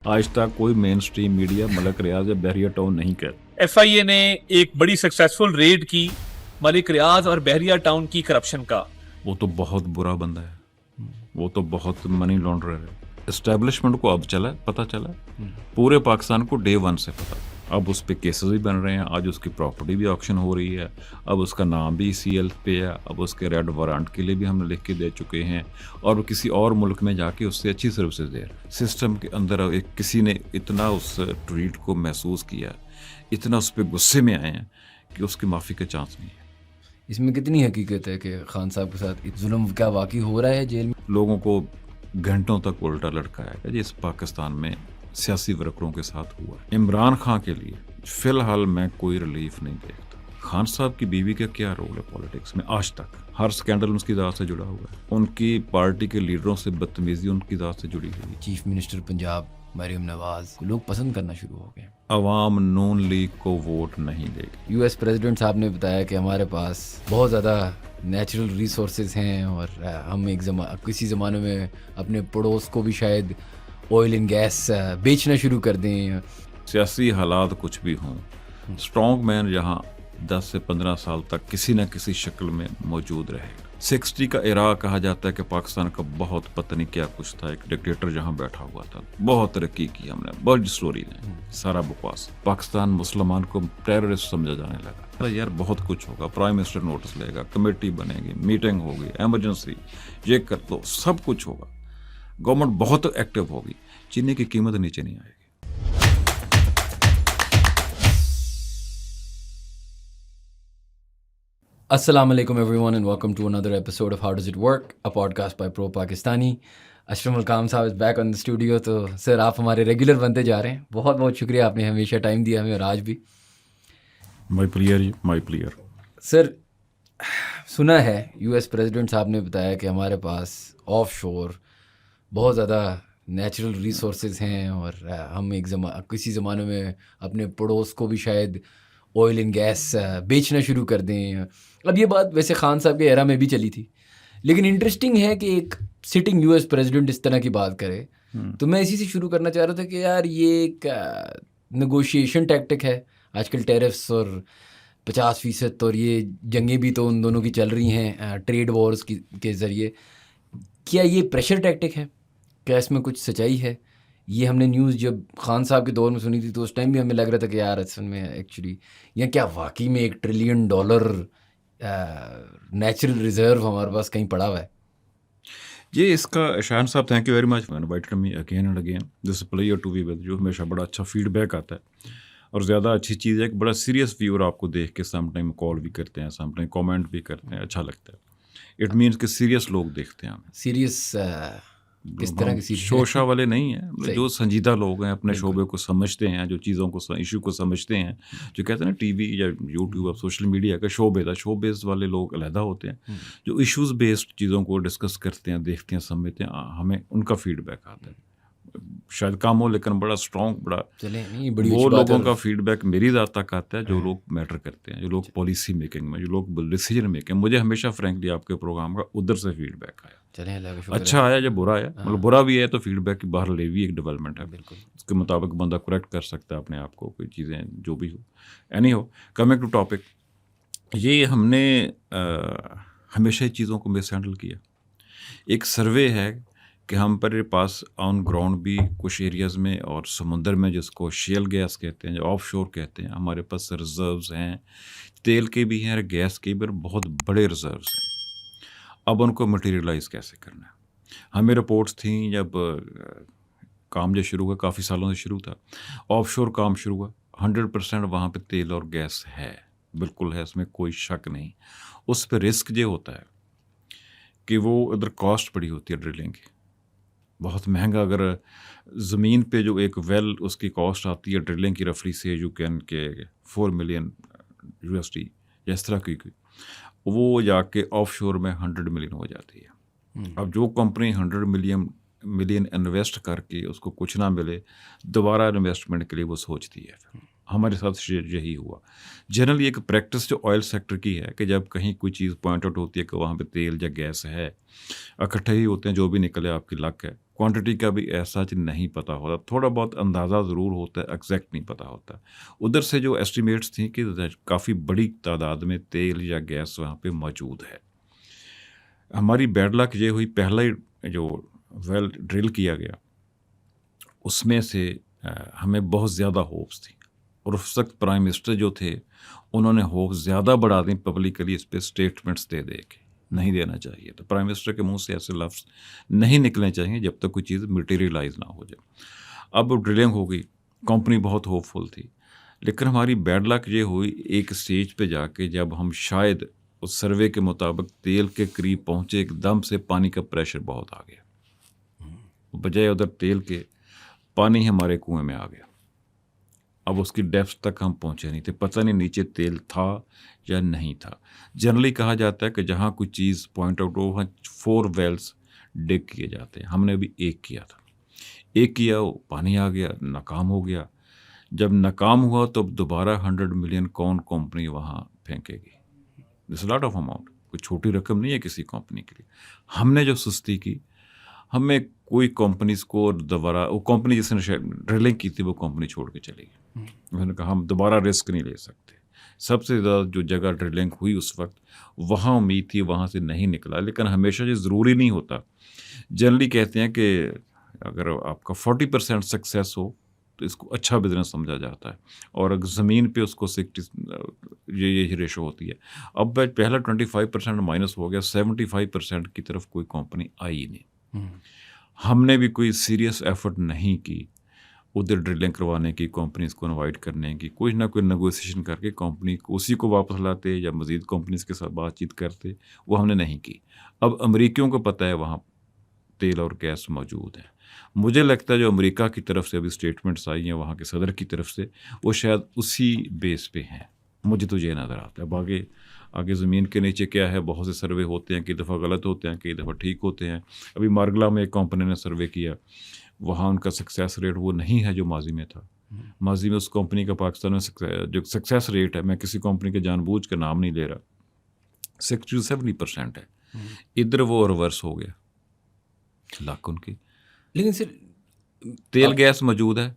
आज तक कोई मेन स्ट्रीम मीडिया मलिक रियाज या बहरिया टाउन नहीं कहता। FIA ने एक बड़ी सक्सेसफुल रेड की मलिक रियाज और बहरिया टाउन की करप्शन का। वो तो बहुत बुरा बंदा है, वो तो बहुत मनी लॉन्ड्रर है। एस्टेब्लिशमेंट को अब पता चला, पूरे पाकिस्तान को डे वन से पता। अब उस पर केसेस भी बन रहे हैं, आज उसकी प्रॉपर्टी भी ऑक्शन हो रही है, अब उसका नाम भी CL पे है, अब उसके रेड वारंट के लिए भी हमने लिख के दे चुके हैं और वो किसी और मुल्क में जाके उससे अच्छी सर्विसेज दे रहे हैं। सिस्टम के अंदर एक किसी ने इतना उस ट्वीट को महसूस किया, इतना उस पर गुस्से में आए हैं कि उसकी माफ़ी का चांस नहीं है। इसमें कितनी हकीकत है कि खान साहब के साथ जुल्म क्या वाकई हो रहा है जेल में? लोगों को घंटों तक उल्टा लटकाया गया जिस पाकिस्तान में सियासी वर्करों के साथ हुआ। इमरान खान के लिए फिलहाल मैं कोई रिलीफ नहीं देखता। खान साहब की बीवी का क्या रोल है पॉलिटिक्स में? आज तक हर स्कैंडल उनकी ज़ात से जुड़ा हुआ है, उनकी पार्टी के लीडरों से बदतमीजी उनकी ज़ात से जुड़ी हुई है। चीफ मिनिस्टर पंजाब मरियम नवाज को लोग पसंद करना शुरू हो गए। अवाम नून लीग को वोट नहीं देगी। US प्रेसिडेंट साहब ने बताया कि हमारे पास बहुत ज़्यादा नेचुरल रिसोर्सेज हैं और हम किसी ज़माने में अपने पड़ोस को भी शायद ऑयल एंड गैस बेचना शुरू कर दें। सियासी हालात कुछ भी हों, स्ट्रॉन्ग मैन यहाँ 10 से 15 साल तक किसी न किसी शक्ल में मौजूद रहेगा। 60 का इरा कहा जाता है कि पाकिस्तान का बहुत पता नहीं क्या कुछ था, एक डिक्टेटर जहाँ बैठा हुआ था, बहुत तरक्की की हमने, बहुत स्टोरी है, सारा बकवास। पाकिस्तान मुसलमान को टेररिस्ट समझा जाने लगा। अरे यार बहुत कुछ होगा, प्राइम मिनिस्टर नोटिस लेगा, कमेटी बनेगी, मीटिंग होगी, एमरजेंसी ये कर दो, सब कुछ होगा। गवर्नमेंट बहुत एक्टिव होगी, चीनी की कीमत नीचे नहीं आएगी। Assalamu alaikum everyone and welcome to another episode of How Does It Work, a podcast by Pro Pakistani. Ashraf अल काम साहब is back on the studio. तो सर आप हमारे रेगुलर बनते जा रहे हैं, बहुत बहुत शुक्रिया, आपने हमेशा टाइम दिया हमें और आज भी। माई प्लेयर। सर सुना है US प्रेसिडेंट साहब ने बताया कि हमारे पास ऑफ शोर बहुत ज़्यादा नेचुरल रिसोर्सेज हैं और हम किसी ज़माने में अपने पड़ोस को भी शायद ऑयल एंड गैस बेचना शुरू कर दें। अब ये बात वैसे खान साहब के एरा में भी चली थी, लेकिन इंटरेस्टिंग है कि एक सिटिंग US प्रेसिडेंट इस तरह की बात करे। तो मैं इसी से शुरू करना चाह रहा था कि यार ये एक नेगोशिएशन टैक्टिक है। आजकल टैरिफ्स और 50% और ये जंगें भी तो उन दोनों की चल रही हैं ट्रेड वॉर्स के ज़रिए। क्या ये प्रेशर टैक्टिक है? क्या इसमें कुछ सच्चाई है? ये हमने न्यूज़ जब खान साहब के दौर में सुनी थी तो उस टाइम भी हमें लग रहा था कि यार असल में एक्चुअली या क्या वाकई में $1 ट्रिलियन नेचुरल रिजर्व हमारे पास कहीं पड़ा हुआ है। ये इसका शाहन साहब thank you very much for invited me again and again. This player to be with, जो हमेशा बड़ा अच्छा फीडबैक आता है और ज़्यादा अच्छी चीज़ है कि बड़ा सीरियस व्यूअर आपको देख के समटाइम कॉल भी करते हैं, समटाइम कमेंट भी करते हैं, अच्छा लगता है। इट मीन्स कि सीरियस लोग देखते हैं हमें। सीरियस किस तरह की शोशा वाले नहीं हैं, जो संजीदा लोग हैं, अपने शोबे को समझते हैं, जो चीज़ों को इशू को समझते हैं। जो कहते हैं ना टीवी या यूट्यूब और सोशल मीडिया का शो बेस्ड वाले लोग अलहदा होते हैं, जो इश्यूज़ बेस्ड चीज़ों को डिस्कस करते हैं, देखते हैं, समझते हैं, हमें उनका फीडबैक आता है। शायद कम हो लेकिन बड़ा स्ट्रॉन्ग, बड़ा वो लोगों का फीडबैक मेरी ज़ात तक आता है जो लोग मैटर करते हैं, जो लोग पॉलिसी मेकिंग में, जो लोग डिसीजन मेकिंग। मुझे हमेशा फ्रेंकली आपके प्रोग्राम का उधर से फीडबैक आया, अच्छा आया या बुरा आया, मतलब बुरा भी है तो फीडबैक की बाहर ले भी एक डेवलपमेंट है, बिल्कुल उसके मुताबिक बंदा करेक्ट कर सकता है अपने आप को, कोई चीज़ें जो भी हो। एनी हो, कमिंग टू टॉपिक, ये हमने हमेशा ही चीज़ों को मिस हैंडल किया। एक सर्वे है कि हम पर पास ऑन ग्राउंड भी कुछ एरियाज़ में और समुंदर में, जिसको शेल गैस कहते हैं, जो ऑफ शोर कहते हैं, हमारे पास रिजर्व्स हैं, तेल के भी हैं और गैस के भी, बहुत बड़े रिजर्व्स हैं। अब उनको मटेरियलाइज कैसे करना है? हमें रिपोर्ट्स थी जब काम जो शुरू हुआ, काफ़ी सालों से शुरू था, ऑफशोर काम शुरू हुआ, 100% वहाँ पे तेल और गैस है, बिल्कुल है, इसमें कोई शक नहीं। उस पर रिस्क ये होता है कि वो इधर कॉस्ट बड़ी होती है ड्रिलिंग की, बहुत महंगा। अगर ज़मीन पे जो एक वेल उसकी कॉस्ट आती है ड्रिलिंग की रफली से यू कैन के $4 मिलियन या इस तरह की, वो जाके ऑफशोर में 100 मिलियन हो जाती है। अब जो कंपनी 100 मिलियन इन्वेस्ट करके उसको कुछ ना मिले, दोबारा इन्वेस्टमेंट के लिए वो सोचती है। फिर हमारे साथ यही हुआ। जनरली एक प्रैक्टिस जो ऑयल सेक्टर की है कि जब कहीं कोई चीज़ पॉइंट आउट होती है कि वहाँ पे तेल या गैस है, इकट्ठे ही होते हैं, जो भी निकले आपकी लक है, क्वांटिटी का भी ऐसा नहीं पता होता, थोड़ा बहुत अंदाज़ा ज़रूर होता है, एग्जैक्ट नहीं पता होता। उधर से जो एस्टिमेट्स थी कि काफ़ी बड़ी तादाद में तेल या गैस वहाँ पे मौजूद है। हमारी बैड लक ये हुई, पहला ही जो वेल ड्रिल किया गया उसमें से हमें बहुत ज़्यादा होप्स थी, और उस वक्त प्राइम मिनिस्टर जो थे उन्होंने होप्स ज़्यादा बढ़ा दी पब्लिकली, इस पर स्टेटमेंट्स दे के नहीं देना चाहिए। तो प्राइम मिनिस्टर के मुंह से ऐसे लफ्ज़ नहीं निकलने चाहिए जब तक कोई चीज़ मटेरियलाइज ना हो जाए। अब ड्रिलिंग हो गई, कंपनी बहुत होपफुल थी, लेकिन हमारी बैड लक ये हुई एक स्टेज पे जाके जब हम शायद उस सर्वे के मुताबिक तेल के करीब पहुँचे, एकदम से पानी का प्रेशर बहुत आ गया, बजाय उधर तेल के पानी हमारे कुएं में आ गया। अब उसकी डेप्थ तक हम पहुँचे नहीं थे, पता नहीं नीचे तेल था या नहीं था। जनरली कहा जाता है कि जहाँ कोई चीज़ पॉइंट आउट हो वहाँ 4 वेल्स डिग किए जाते हैं, हमने अभी एक किया था। एक किया, वो पानी आ गया, नाकाम हो गया। जब नाकाम हुआ तो दोबारा 100 मिलियन कौन कंपनी वहाँ फेंकेगी? दिस लॉट ऑफ अमाउंट, कोई छोटी रकम नहीं है किसी कंपनी के लिए। हमने जो सुस्ती की, हमें कोई कंपनीज को दोबारा, वो कंपनी जिसने ड्रिलिंग की थी वो कंपनी छोड़ के चली गई। उन्होंने कहा हम दोबारा रिस्क नहीं ले सकते। सबसे ज़्यादा जो जगह ड्रिलिंग हुई उस वक्त वहाँ उम्मीद थी, वहाँ से नहीं निकला। लेकिन हमेशा ये ज़रूरी नहीं होता। जनरली कहते हैं कि अगर आपका 40% सक्सेस हो तो इसको अच्छा बिजनेस समझा जाता है, और अगर ज़मीन पे उसको 60 ये रेशो होती है। अब पहला 25% माइनस हो गया, 75% की तरफ कोई कंपनी आई ही नहीं। हमने भी कोई सीरियस एफर्ट नहीं की उधर ड्रिलिंग करवाने की, कंपनीज को इनवाइट करने की, कोई ना कोई नेगोशिएशन करके कंपनी को उसी को वापस लाते या मज़ीद कंपनीज के साथ बातचीत करते, वो हमने नहीं की। अब अमेरिकियों को पता है वहाँ तेल और गैस मौजूद है। मुझे लगता है जो अमेरिका की तरफ से अभी स्टेटमेंट्स आई हैं वहाँ के सदर की तरफ से, वो शायद उसी बेस पे हैं। मुझे तो ये नज़र आता है। अब आगे ज़मीन के नीचे क्या है, बहुत से सर्वे होते हैं, कई दफ़ा गलत होते हैं, कई दफ़ा ठीक होते हैं। अभी मारगला में एक कंपनी ने सर्वे किया, वहाँ उनका सक्सेस रेट वो नहीं है जो माजी में था। माजी में उस कंपनी का पाकिस्तान में जो सक्सेस रेट है, मैं किसी कंपनी के जानबूझ के नाम नहीं ले रहा, 60-70% है। इधर वो रिवर्स हो गया, लाख उनकी। लेकिन सर तेल गैस मौजूद है,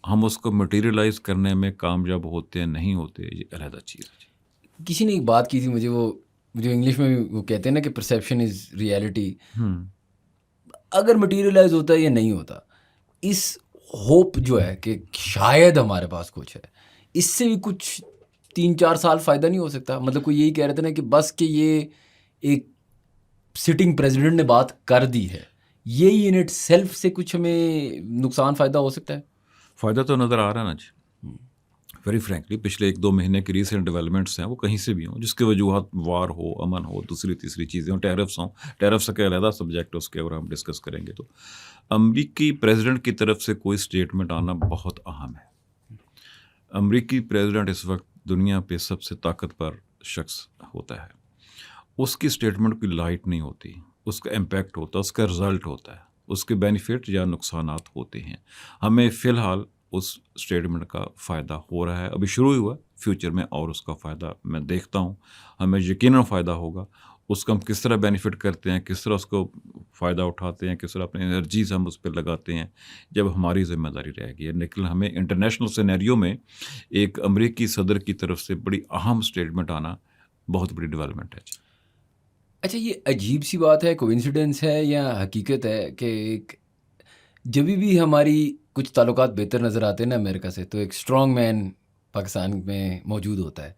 हम उसको मटेरियलाइज करने में कामयाब होते हैं नहीं होते, ये अलग चीज़ है। किसी ने एक बात की थी मुझे, वो जो इंग्लिश में वो कहते हैं ना कि परसेप्शन इज रियलिटी। अगर मटेरियलाइज होता है या नहीं होता, इस होप जो है कि शायद हमारे पास कुछ है, इससे भी कुछ 3-4 साल फ़ायदा नहीं हो सकता? मतलब कोई यही कह रहे थे ना कि बस कि ये एक सिटिंग प्रेसिडेंट ने बात कर दी है, यही इन इट सेल्फ से कुछ हमें नुकसान फ़ायदा हो सकता है? फ़ायदा तो नज़र आ रहा है ना जी। वेरी फ्रैंकली पिछले 1-2 महीने की रीसेंट डेवलपमेंट्स हैं, वो कहीं से भी हों, जिसकी वजूहत वार हो, अमन हो, दूसरी तीसरी चीज़ें हों, टैरिफ्स हों। टैरिफ्स का अलग सब्जेक्ट है, उसके ऊपर हम डिस्कस करेंगे। तो अमरीकी प्रेसिडेंट की तरफ से कोई स्टेटमेंट आना बहुत अहम है। अमरीकी प्रेसिडेंट इस वक्त दुनिया पे सबसे ताकतवर शख्स होता है। उसकी स्टेटमेंट की लाइट नहीं होती, उसका इम्पैक्ट होता है, उसका रिज़ल्ट होता है, उसके बेनिफिट या नुकसानात होते हैं। हमें फ़िलहाल उस स्टेटमेंट का फ़ायदा हो रहा है, अभी शुरू ही हुआ, फ्यूचर में और उसका फ़ायदा मैं देखता हूँ, हमें यकीनन फ़ायदा होगा। उसका हम किस तरह बेनिफिट करते हैं, किस तरह उसको फ़ायदा उठाते हैं, किस तरह अपनी एनर्जीज हम उस पर लगाते हैं, जब हमारी ज़िम्मेदारी रहेगी। लेकिन हमें इंटरनेशनल सिनेरियो में एक अमेरिकी सदर की तरफ से बड़ी अहम स्टेटमेंट आना बहुत बड़ी डेवलपमेंट है। अच्छा, ये अजीब सी बात है, कोइंसिडेंस है या हकीकत है कि जब भी हमारी कुछ ताल्लुकात बेहतर नज़र आते हैं ना अमेरिका से, तो एक स्ट्रॉन्ग मैन पाकिस्तान में मौजूद होता है।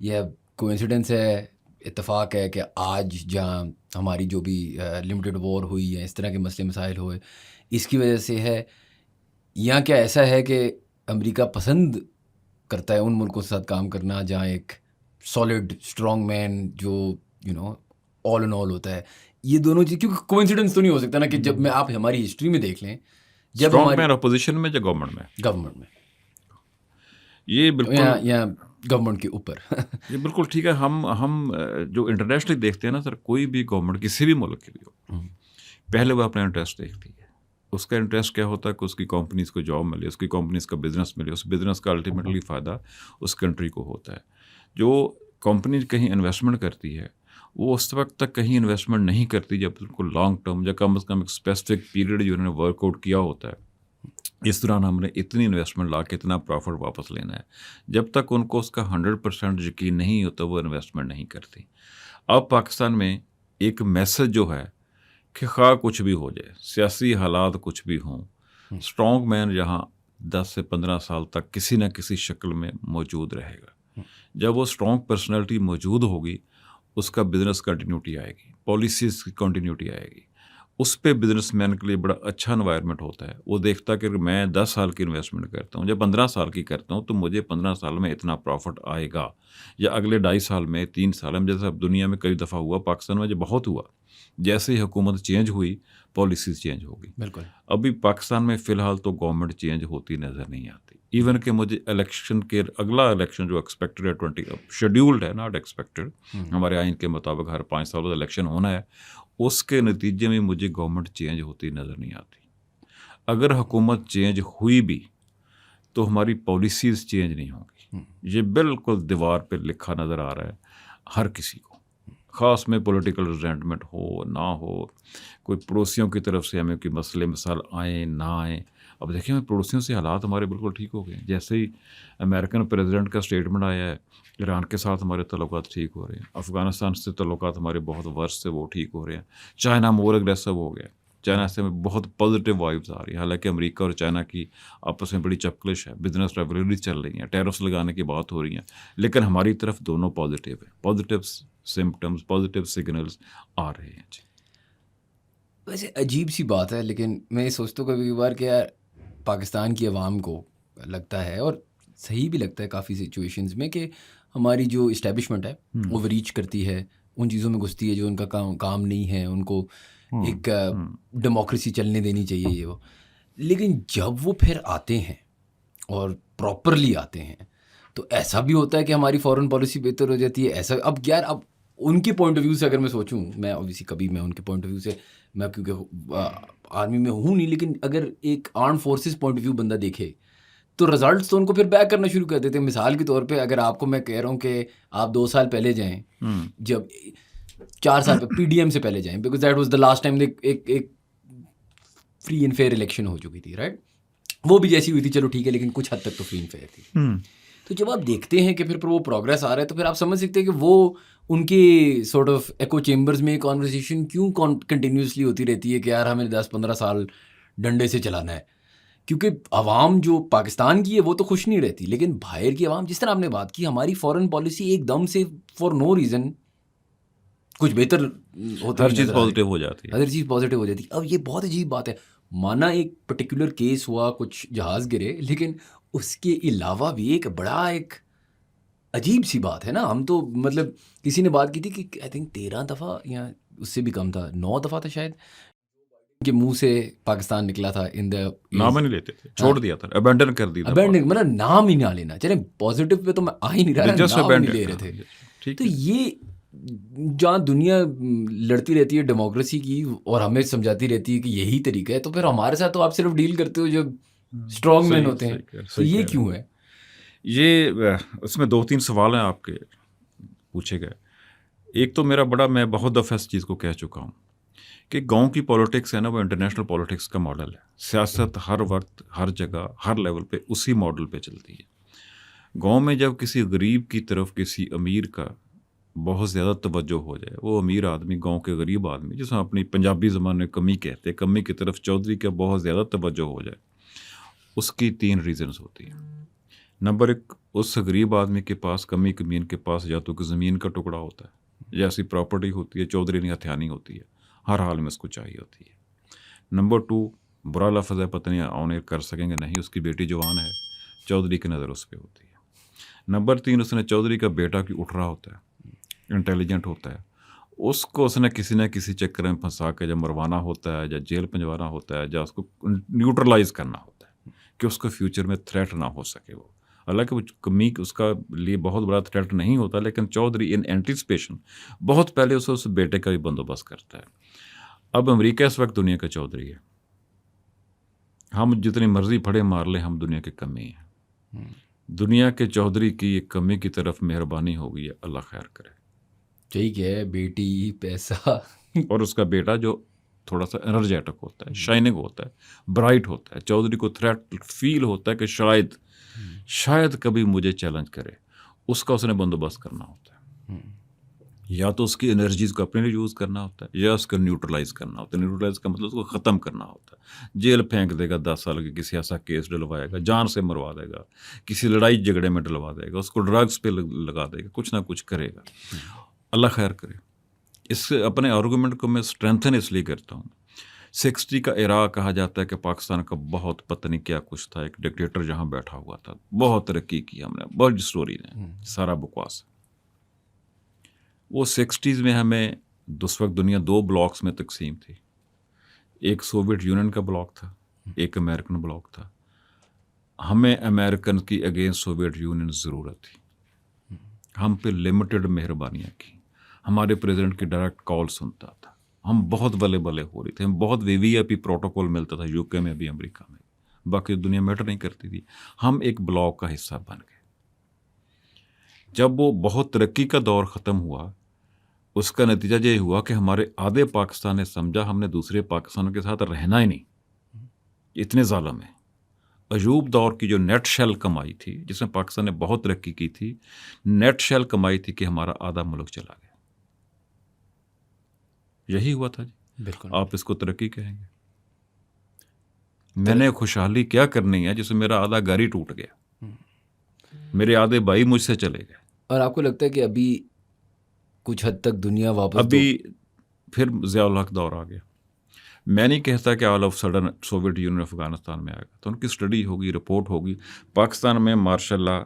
यह कोइंसिडेंस है, इत्तेफाक है कि आज जहाँ हमारी जो भी लिमिटेड वॉर हुई है, इस तरह के मसले मसाइल हुए, इसकी वजह से है, या क्या ऐसा है कि अमेरिका पसंद करता है उन मुल्कों के साथ काम करना जहाँ एक सॉलिड स्ट्रॉन्ग मैन जो ऑल इन ऑल होता है? ये दोनों चीज़, क्योंकि कोइंसिडेंस तो नहीं हो सकता ना कि जब आप हमारी हिस्ट्री में देख लें, जब स्ट्रॉन्ग मैन अपोजिशन में या गवर्नमेंट में ये बिल्कुल या गवर्नमेंट के ऊपर ये बिल्कुल ठीक है। हम जो इंटरनेशनली देखते हैं ना सर, कोई भी गवर्नमेंट किसी भी मुल्क की भी हो, पहले वो अपना इंटरेस्ट देखती है। उसका इंटरेस्ट क्या होता है कि उसकी कंपनीज को जॉब मिले, उसकी कंपनीज का बिजनेस मिले, उस बिजनेस का अल्टीमेटली फ़ायदा उस कंट्री को होता है। जो कंपनी कहीं इन्वेस्टमेंट करती है वो उस वक्त तक कहीं इन्वेस्टमेंट नहीं करती जब उनको लॉन्ग टर्म या कम से कम एक स्पेसिफिक पीरियड जो उन्होंने वर्कआउट किया होता है, इस दौरान हमने इतनी इन्वेस्टमेंट ला के इतना प्रॉफिट वापस लेना है। जब तक उनको उसका 100% यकीन नहीं होता वो इन्वेस्टमेंट नहीं करती। अब पाकिस्तान में एक मैसेज जो है कि खा कुछ भी हो जाए, सियासी हालात कुछ भी हों, स्ट्रॉन्ग मैन यहाँ 10 से 15 साल तक किसी न किसी शक्ल में मौजूद रहेगा। जब वो स्ट्रॉन्ग पर्सनैलिटी मौजूद होगी, उसका बिजनेस कंटिन्यूटी आएगी, पॉलिसीज़ की कंटिन्यूटी आएगी। उस पे बिजनेसमैन के लिए बड़ा अच्छा एनवायरनमेंट होता है। वो देखता है कि अगर मैं 10 साल की इन्वेस्टमेंट करता हूँ या 15 साल की करता हूँ तो मुझे 15 साल में इतना प्रॉफिट आएगा, या अगले 2.5 साल में, 3 साल में, जैसे अब दुनिया में कई दफ़ा हुआ, पाकिस्तान में जो बहुत हुआ, जैसे ही हुकूमत चेंज हुई पॉलिसीज़ चेंज होगी। बिल्कुल। अभी पाकिस्तान में फ़िलहाल तो गवर्नमेंट चेंज होती नज़र नहीं आती। इवन कि मुझे इलेक्शन के अगला इलेक्शन जो एक्सपेक्टेड है 20 शेड्यूल्ड है, नॉट एक्सपेक्टेड, हमारे आइन के मुताबिक हर 5 साल बाद इलेक्शन होना है, उसके नतीजे में मुझे गवर्नमेंट चेंज होती नज़र नहीं आती। अगर हुकूमत चेंज हुई भी तो हमारी पॉलिसीज़ चेंज नहीं होंगी। ये बिल्कुल दीवार पे लिखा नज़र आ रहा है हर किसी को, ख़ास में पॉलिटिकल रिजेंटमेंट हो ना हो, कोई पड़ोसियों की तरफ से हमें कोई मसले मसाल आए ना आए। अब देखिए, हमें पड़ोसियों से हालात हमारे बिल्कुल ठीक हो गए। जैसे ही अमेरिकन प्रेसिडेंट का स्टेटमेंट आया है, ईरान के साथ हमारे तल्लुकात ठीक हो रहे हैं, अफ़गानिस्तान से तल्लुकात हमारे बहुत वर्ष से वो ठीक हो रहे हैं, चाइना मोर अग्रेसिव हो गया, चाइना से हमें बहुत पॉजिटिव वाइब्स आ रही है। हालांकि अमेरिका और चाइना की आपस में बड़ी चपकलिश है, बिजनेस रिवलरी चल रही हैं, टैरिफ्स लगाने की बात हो रही हैं, लेकिन हमारी तरफ दोनों पॉजिटिव है, पॉजिटिव सिम्टम्स, पॉजिटिव सिग्नल्स आ रहे हैं। जी, वैसे अजीब सी बात है, लेकिन मैं सोचता हूँ कभी कभार कि यार पाकिस्तान की आवाम को लगता है, और सही भी लगता है काफ़ी सिचुएशंस में, कि हमारी जो इस्टेब्लिशमेंट है ओवर रीच करती है, उन चीज़ों में घुसती है जो उनका काम नहीं है, उनको एक डेमोक्रेसी चलने देनी चाहिए ये वो। लेकिन जब वो फिर आते हैं और प्रॉपरली आते हैं तो ऐसा भी होता है कि हमारी फॉरेन पॉलिसी बेहतर हो जाती है। ऐसा अब यार, अब उनके पॉइंट ऑफ व्यू से अगर मैं सोचूं, मैं ऑब्वियसली कभी मैं उनके पॉइंट ऑफ व्यू से, मैं क्योंकि आर्मी में हूँ नहीं, लेकिन अगर एक arm forces point of view बंदा देखे तो रिजल्ट्स तो उनको फिर बैक करना शुरू कर देते हैं। मिसाल के तौर पे अगर आपको मैं कह रहा हूँ कि आप 2 साल पहले जाएं, जब 4 साल पे पीडीएम से पहले जाएं, because that was the last time एक फ्री एंड फेयर इलेक्शन हो चुकी थी, राइट? वो भी जैसी हुई थी, चलो ठीक है, लेकिन कुछ हद तक तो फ्री एंड फेयर थी। तो जब आप देखते हैं कि फिर वो प्रोग्रेस आ रहा है, तो फिर आप समझ सकते हैं कि वो उनके सॉर्ट ऑफ एको चेम्बर्स में कॉन्वर्सेशन क्यों कंटिन्यूसली होती रहती है कि यार हमें 10-15 साल डंडे से चलाना है। क्योंकि आवाम जो पाकिस्तान की है वो तो खुश नहीं रहती, लेकिन बाहर की आवाम, जिस तरह आपने बात की, हमारी फॉरेन पॉलिसी एकदम से फॉर नो रीज़न कुछ बेहतर होता है, हर चीज़ पॉजिटिव हो जाती है, हर चीज़ पॉजिटिव हो जाती है। अब ये बहुत अजीब बात है, माना एक पर्टिकुलर केस हुआ, कुछ जहाज़ गिरे, लेकिन उसके अलावा भी एक बड़ा एक अजीब सी बात है ना। हम तो मतलब किसी ने बात की थी कि आई थिंक 13 दफ़ा या उससे भी कम था, 9 दफ़ा था शायद, के मुंह से पाकिस्तान निकला था इन द नाम नहीं लेते थे, छोड़ दिया था, अबेंडन कर दिया था, अबेंडन मतलब नाम ही ना लेना। चले पॉजिटिव पे तो मैं आ ही नहीं रहा, नाम नहीं ले रहे थे। तो ये जहाँ दुनिया लड़ती रहती है डेमोक्रेसी की और हमें समझाती रहती है कि यही तरीका है, तो फिर हमारे साथ तो आप सिर्फ डील करते हो जब स्ट्रॉन्ग मैन होते हैं। तो ये क्यों है? ये उसमें 2-3 सवाल हैं आपके पूछे गए। एक तो मैं बहुत दफ़ा इस चीज़ को कह चुका हूँ कि गांव की पॉलिटिक्स है ना, वो इंटरनेशनल पॉलिटिक्स का मॉडल है। सियासत हर वक्त, हर जगह, हर लेवल पे उसी मॉडल पे चलती है। गांव में जब किसी गरीब की तरफ किसी अमीर का बहुत ज़्यादा तवज्जो हो जाए, वो अमीर आदमी गांव के गरीब आदमी, जिसमें अपनी पंजाबी ज़बान में कमी कहते हैं, कमी की तरफ चौधरी का बहुत ज़्यादा तवज्जो हो जाए, उसकी 3 रीज़न्स होती हैं। नंबर 1, उस गरीब आदमी के पास, कमी कमीन के पास, या तो ज़मीन का टुकड़ा होता है, या ऐसी प्रॉपर्टी होती है, चौधरी नहीं हथियानी होती है, हर हाल में उसको चाहिए होती है। नंबर 2, बुरा लफ्ज़ है, पता नहीं ऑन कर सकेंगे नहीं, उसकी बेटी जवान है, चौधरी की नज़र उस पर होती है। नंबर 3, उसने चौधरी का बेटा की उठ रहा होता है, इंटेलिजेंट होता है, उसको उसने किसी न किसी चक्कर में फंसा के जब मरवाना होता है, या जेल पंजवाना होता है, या उसको न्यूट्रलाइज करना होता है कि उसको फ्यूचर में थ्रेट ना हो सके। वो हालांकि वो कमी उसका लिए बहुत बड़ा थ्रेट नहीं होता, लेकिन चौधरी इन एंटिसिपेशन बहुत पहले उस बेटे का भी बंदोबस्त करता है। अब अमेरिका इस वक्त दुनिया का चौधरी है, हम जितनी मर्जी फड़े मार लें, हम दुनिया के कमी हैं। दुनिया के चौधरी की एक कमी की तरफ मेहरबानी होगी, अल्लाह खैर करे। ठीक है, बेटी, पैसा। और उसका बेटा जो थोड़ा सा एनर्जेटिक होता है, शाइनिंग होता है, ब्राइट होता है। चौधरी को थ्रेट फील होता है कि शायद कभी मुझे चैलेंज करे, उसका उसने बंदोबस्त करना होता है। या तो उसकी एनर्जीज को अपने लिए यूज़ करना होता है, या उसको न्यूट्रलाइज करना होता है। न्यूट्रलाइज का मतलब उसको ख़त्म करना होता है। जेल फेंक देगा 10 साल के, किसी ऐसा केस डलवाएगा, जान से मरवा देगा, किसी लड़ाई झगड़े में डलवा देगा, उसको ड्रग्स पे लगा देगा, कुछ ना कुछ करेगा। अल्लाह खैर करे। इससे अपने आर्गूमेंट को मैं स्ट्रेंथन इसलिए करता हूँ। 60 का एरा कहा जाता है कि पाकिस्तान का बहुत पता नहीं क्या कुछ था, एक डिक्टेटर जहाँ बैठा हुआ था, बहुत तरक्की की हमने, बहुत स्टोरी है, सारा बकवास। वो 60s में हमें उस वक्त दुनिया 2 ब्लॉक्स में तकसीम थी। एक सोवियत यूनियन का ब्लॉक था, एक अमेरिकन ब्लॉक था। हमें अमेरिकन की अगेंस्ट सोवियत यूनियन ज़रूरत थी। हम पे लिमिटेड मेहरबानियाँ की, हमारे प्रेसिडेंट की डायरेक्ट कॉल सुनता था, हम बहुत बले बले हो रहे थे, हम बहुत वीवीआईपी प्रोटोकॉल मिलता था यूके में भी, अमेरिका में, बाकी दुनिया मैटर नहीं करती थी। हम एक ब्लॉक का हिस्सा बन गए। जब वो बहुत तरक्की का दौर ख़त्म हुआ, उसका नतीजा ये हुआ कि हमारे आधे पाकिस्तान ने समझा हमने दूसरे पाकिस्तान के साथ रहना ही नहीं, इतने ज़ालिम है। अयूब दौर की जो नेट शेल कमाई थी, जिसमें पाकिस्तान ने बहुत तरक्की की थी, नेट शेल कमाई थी कि हमारा आधा मुल्क चला गया। यही हुआ था जी। बिल्कुल। आप इसको तरक्की कहेंगे? मैंने खुशहाली क्या करनी है जिसमें मेरा आधा घर ही टूट गया, मेरे आधे भाई मुझसे चले गए। और आपको लगता है कि अभी कुछ हद तक दुनिया वापस अभी फिर ज़ियाउल हक दौर आ गया। मैं नहीं कहता कि all of sudden Soviet union Afghanistan में आएगा, तो उनकी स्टडी होगी, रिपोर्ट होगी। पाकिस्तान में मार्शल लॉ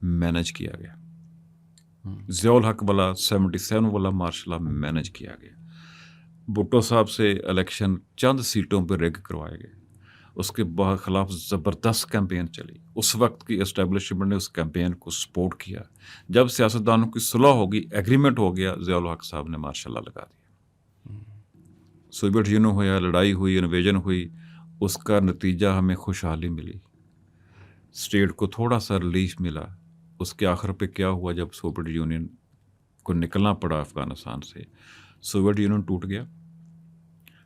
मैनेज किया गया, ज़ियाउल हक वाला 77 वाला मार्शल लॉ मैनेज किया गया। भुट्टो साहब से इलेक्शन चंद सीटों पर रिग करवाए गए, उसके खिलाफ ज़बरदस्त कैंपेन चली। उस वक्त की एस्टेब्लिशमेंट ने उस कैंपेन को सपोर्ट किया। जब सियासतदानों की सुलह होगी, एग्रीमेंट हो गया, ज़ियाउल हक साहब ने मार्शल लॉ लगा दिया। सोवियत यूनियन हुआ, लड़ाई हुई, इन्वेजन हुई, उसका नतीजा हमें खुशहाली मिली, स्टेट को थोड़ा सा रिलीफ मिला। उसके आखिर पे क्या हुआ, जब सोवियत यूनियन को निकलना पड़ा अफगानिस्तान से, सोवियत यूनियन टूट गया।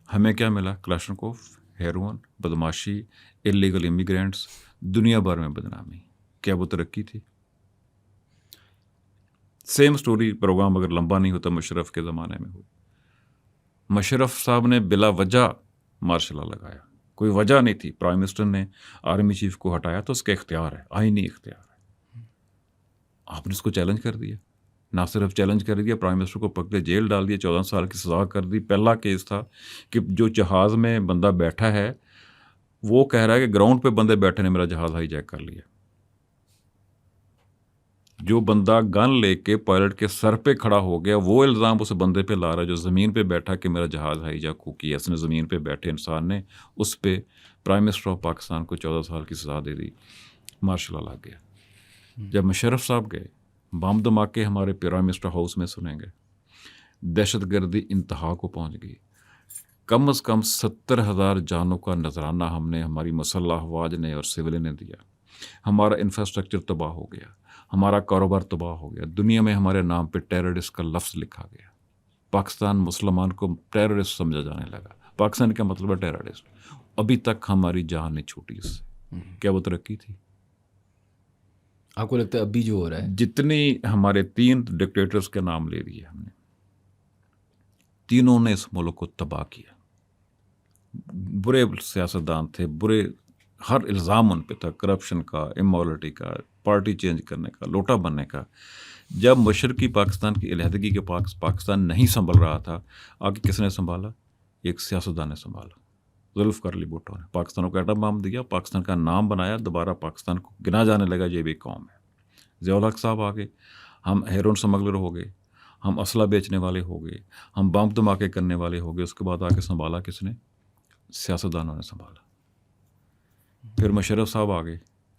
हमें क्या मिला? क्लाशनकोव, हेरोइन, बदमाशी, इलीगल इमिग्रेंट्स, दुनिया भर में बदनामी। क्या वो तरक्की थी? सेम स्टोरी प्रोग्राम अगर लंबा नहीं होता मुशर्रफ के ज़माने में हुई। मुशर्रफ साहब ने बिला वजह मार्शल लॉ लगाया, कोई वजह नहीं थी। प्राइम मिनिस्टर ने आर्मी चीफ को हटाया तो उसका इख्तियार है, आईनी इख्तियार है। आपने उसको चैलेंज कर दिया, ना सिर्फ चैलेंज कर दिया, प्राइम मिनिस्टर को पकड़े जेल डाल दिया, 14 साल की सज़ा कर दी। पहला केस था कि जो जहाज़ में बंदा बैठा है वो कह रहा है कि ग्राउंड पे बंदे बैठे ने मेरा जहाज़ हाईजैक कर लिया। जो बंदा गन लेके पायलट के सर पे खड़ा हो गया, वो इल्ज़ाम उस बंदे पे ला रहा है जो ज़मीन पे बैठा कि मेरा जहाज़ हाईजैक हो किया। इसने ज़मीन पे बैठे इंसान ने, उस पे प्राइम मिनिस्टर ऑफ पाकिस्तान को 14 साल की सज़ा दे दी, मार्शल लॉ लग गया। जब मुशर्रफ साहब गए, बम धमाके हमारे प्राइम मिनिस्टर हाउस में सुनेंगे, दहशतगर्दी इंतहा को पहुंच गई। कम से कम 70,000 जानों का नजराना हमने, हमारी मुसल्लह अफवाज ने और सिविल ने दिया। हमारा इंफ्रास्ट्रक्चर तबाह हो गया, हमारा कारोबार तबाह हो गया। दुनिया में हमारे नाम पे टेररिस्ट का लफ्ज़ लिखा गया। पाकिस्तान मुसलमान को टेररिस्ट समझा जाने लगा। पाकिस्तान का मतलब है टेररिस्ट। अभी तक हमारी जान नहीं छूटी इससे। क्या वो तरक्की थी? आपको लगता है अभी जो हो रहा है? जितनी हमारे 3 डिक्टेटर्स के नाम ले लिए हमने, तीनों ने इस मुल्क को तबाह किया। बुरे सियासतदान थे, बुरे, हर इल्ज़ाम उन पे था, करप्शन का, इमोरलिटी का, पार्टी चेंज करने का, लोटा बनने का। जब मशरकी पाकिस्तान की अलहदगी के पाकिस्तान नहीं संभल रहा था, आगे किसने संभाला? एक सियासतदान ने संभाला, जुल्फ़िकार अली भुट्टो ने। पाकिस्तान को एटम बम दिया, पाकिस्तान का नाम बनाया, दोबारा पाकिस्तान को गिना जाने लगा ये भी कौम है। ज़ियाउल हक साहब आ गए, हम हेरोइन स्मगलर हो गए, हम असला बेचने वाले हो गए, हम बम धमाके करने वाले हो गए। उसके बाद आके संभाला किसने? सियासतदानों ने संभाला। फिर मुशर्रफ साहब आ गए,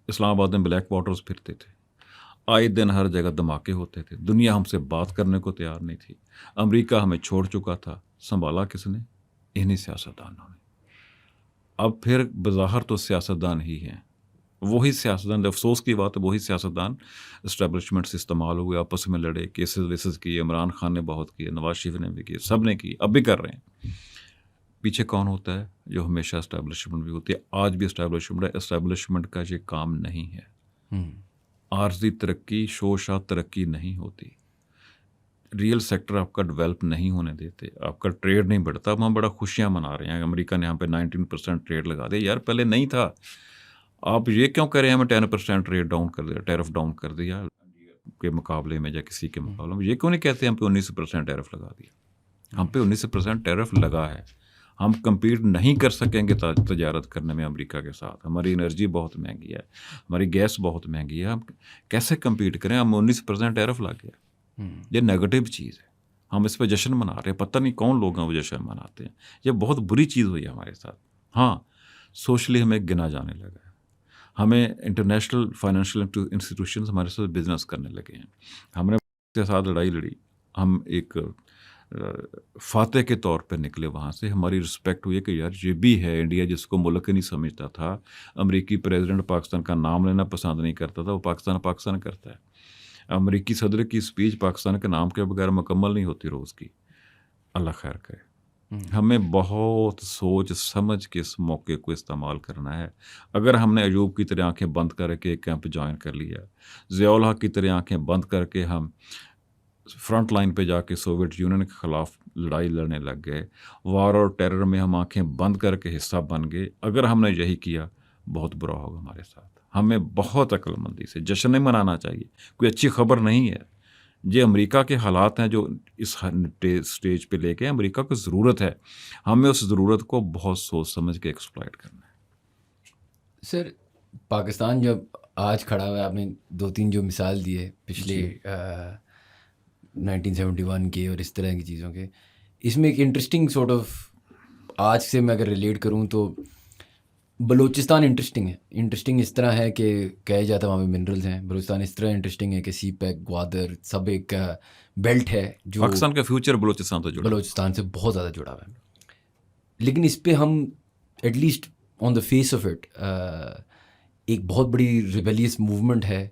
इस्लामाबाद में ब्लैक वाटर्स फिरते थे, आए दिन हर जगह धमाके होते थे, दुनिया हमसे बात करने को तैयार नहीं थी, अमेरिका हमें छोड़ चुका था। संभाला किसने? इन्हीं सियासतदानों ने। अब फिर बज़ाहिर तो सियासतदान ही हैं, वही सियासतदान, अफसोस की बात है, वही सियासतदान इस्टेब्लिशमेंट से इस्तेमाल हुए, आपस में लड़े, केसेस वेसेस किए, इमरान खान ने बहुत किए, नवाज शरीफ ने भी किए, सब ने किए, अब भी कर रहे हैं। पीछे कौन होता है? जो हमेशा इस्टेब्लिशमेंट भी होती है, आज भी इस्टेब्लिशमेंट है। इस्टेब्लिशमेंट का ये काम नहीं है। आर्जी तरक्की, शोशा तरक्की नहीं होती। रियल सेक्टर आपका डेवलप नहीं होने देते, आपका ट्रेड नहीं बढ़ता। अब हम बड़ा खुशियाँ मना रहे हैं, अमेरिका ने यहाँ पे 19% ट्रेड लगा दिया। यार पहले नहीं था, आप ये क्यों कह रहे हैं हमें 10% रेट डाउन कर दिया, टैरिफ डाउन कर दिया के मुकाबले में या किसी के मुकाबले में? ये क्यों नहीं कहते हम पे 19% टैरिफ लगा दिया? हम पे 19% टैरिफ लगा है। हम compete नहीं कर सकेंगे तजारत करने में अमेरिका के साथ। हमारी एनर्जी बहुत महंगी है, हमारी गैस बहुत महंगी है, हम कैसे compete करें? हम 19% टैरिफ लग गया। ये नेगेटिव चीज़ है, हम इस पर जश्न मना रहे हैं। पता नहीं कौन लोग हैं वो जश्न मनाते हैं। ये बहुत बुरी चीज़ हुई है हमारे साथ। हाँ, सोशली हमें गिना जाने लगा है, हमें इंटरनेशनल फाइनेंशियल इंस्टीट्यूशंस हमारे साथ बिजनेस करने लगे हैं। हमने के साथ लड़ाई लड़ी, हम एक फातह के तौर पे निकले वहाँ से। हमारी रिस्पेक्ट हुई कि यार ये भी है इंडिया जिसको मुल्क ही नहीं समझता था। अमेरिकी प्रेसिडेंट पाकिस्तान का नाम लेना पसंद नहीं करता था, वो पाकिस्तान करता है। अमेरिकी सदर की स्पीच पाकिस्तान के नाम के बगैर मुकम्मल नहीं होती रोज़ की। अल्लाह खैर करे। हमें बहुत सोच समझ के इस मौके को इस्तेमाल करना है। अगर हमने अयूब की तरह आंखें बंद करके कैंप ज्वाइन कर लिया, ज़ियाउल हक की तरह आंखें बंद करके हम फ्रंट लाइन पे जाके सोवियत यूनियन के ख़िलाफ़ लड़ाई लड़ने लग गए, वार और टेरर में हम आंखें बंद करके हिस्सा बन गए, अगर हमने यही किया बहुत बुरा होगा हमारे साथ। हमें बहुत अक्लमंदी से जश्न नहीं मनाना चाहिए, कोई अच्छी खबर नहीं है। ये अमेरिका के हालात हैं जो इस स्टेज पे लेके अमेरिका को ज़रूरत है, हमें उस ज़रूरत को बहुत सोच समझ के एक्सप्लॉइट करना है। सर, पाकिस्तान जब आज खड़ा हुआ है, आपने 2-3 जो मिसाल दिए पिछले 1971 के और इस तरह की चीज़ों के, इसमें एक इंटरेस्टिंग सॉर्ट ऑफ आज से मैं अगर रिलेट करूँ तो बलूचिस्तान इंटरेस्टिंग है। इंटरेस्टिंग इस तरह है कि कहा जाता है वहाँ पे मिनरल्स हैं। बलूचिस्तान इस तरह इंटरेस्टिंग है कि सी पैक, ग्वादर सब एक बेल्ट है जो पाकिस्तान का फ्यूचर बलूचिस्तान से जुड़ा, बलूचिस्तान से बहुत ज़्यादा जुड़ा हुआ है। लेकिन इस पे हम at least on the face of it एक बहुत बड़ी रिबेलियस मूवमेंट है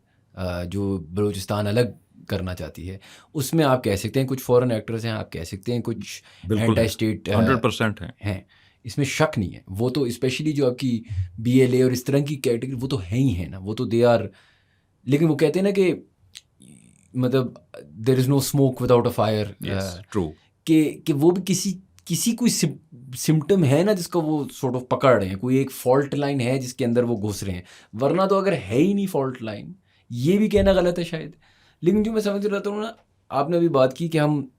जो बलूचिस्तान अलग करना चाहती है। उसमें आप कह सकते हैं कुछ फॉरेन एक्टर्स हैं, आप कह सकते हैं कुछ एंटी स्टेट 100% हैं, इसमें शक नहीं है। वो तो स्पेशली जो आपकी BLA और इस तरह की कैटेगरी वो तो है ही है ना, वो तो दे आर। लेकिन वो कहते हैं ना कि मतलब there is no smoke without a fire. True कि वो भी किसी कोई सिम्टम है ना जिसको वो सॉर्ट ऑफ पकड़ रहे हैं, कोई एक फॉल्ट लाइन है जिसके अंदर वो घुस रहे हैं। वरना तो अगर है ही नहीं फॉल्ट लाइन, ये भी कहना गलत है शायद। लेकिन जो मैं समझ रहा हूँ ना, आपने अभी बात की कि हम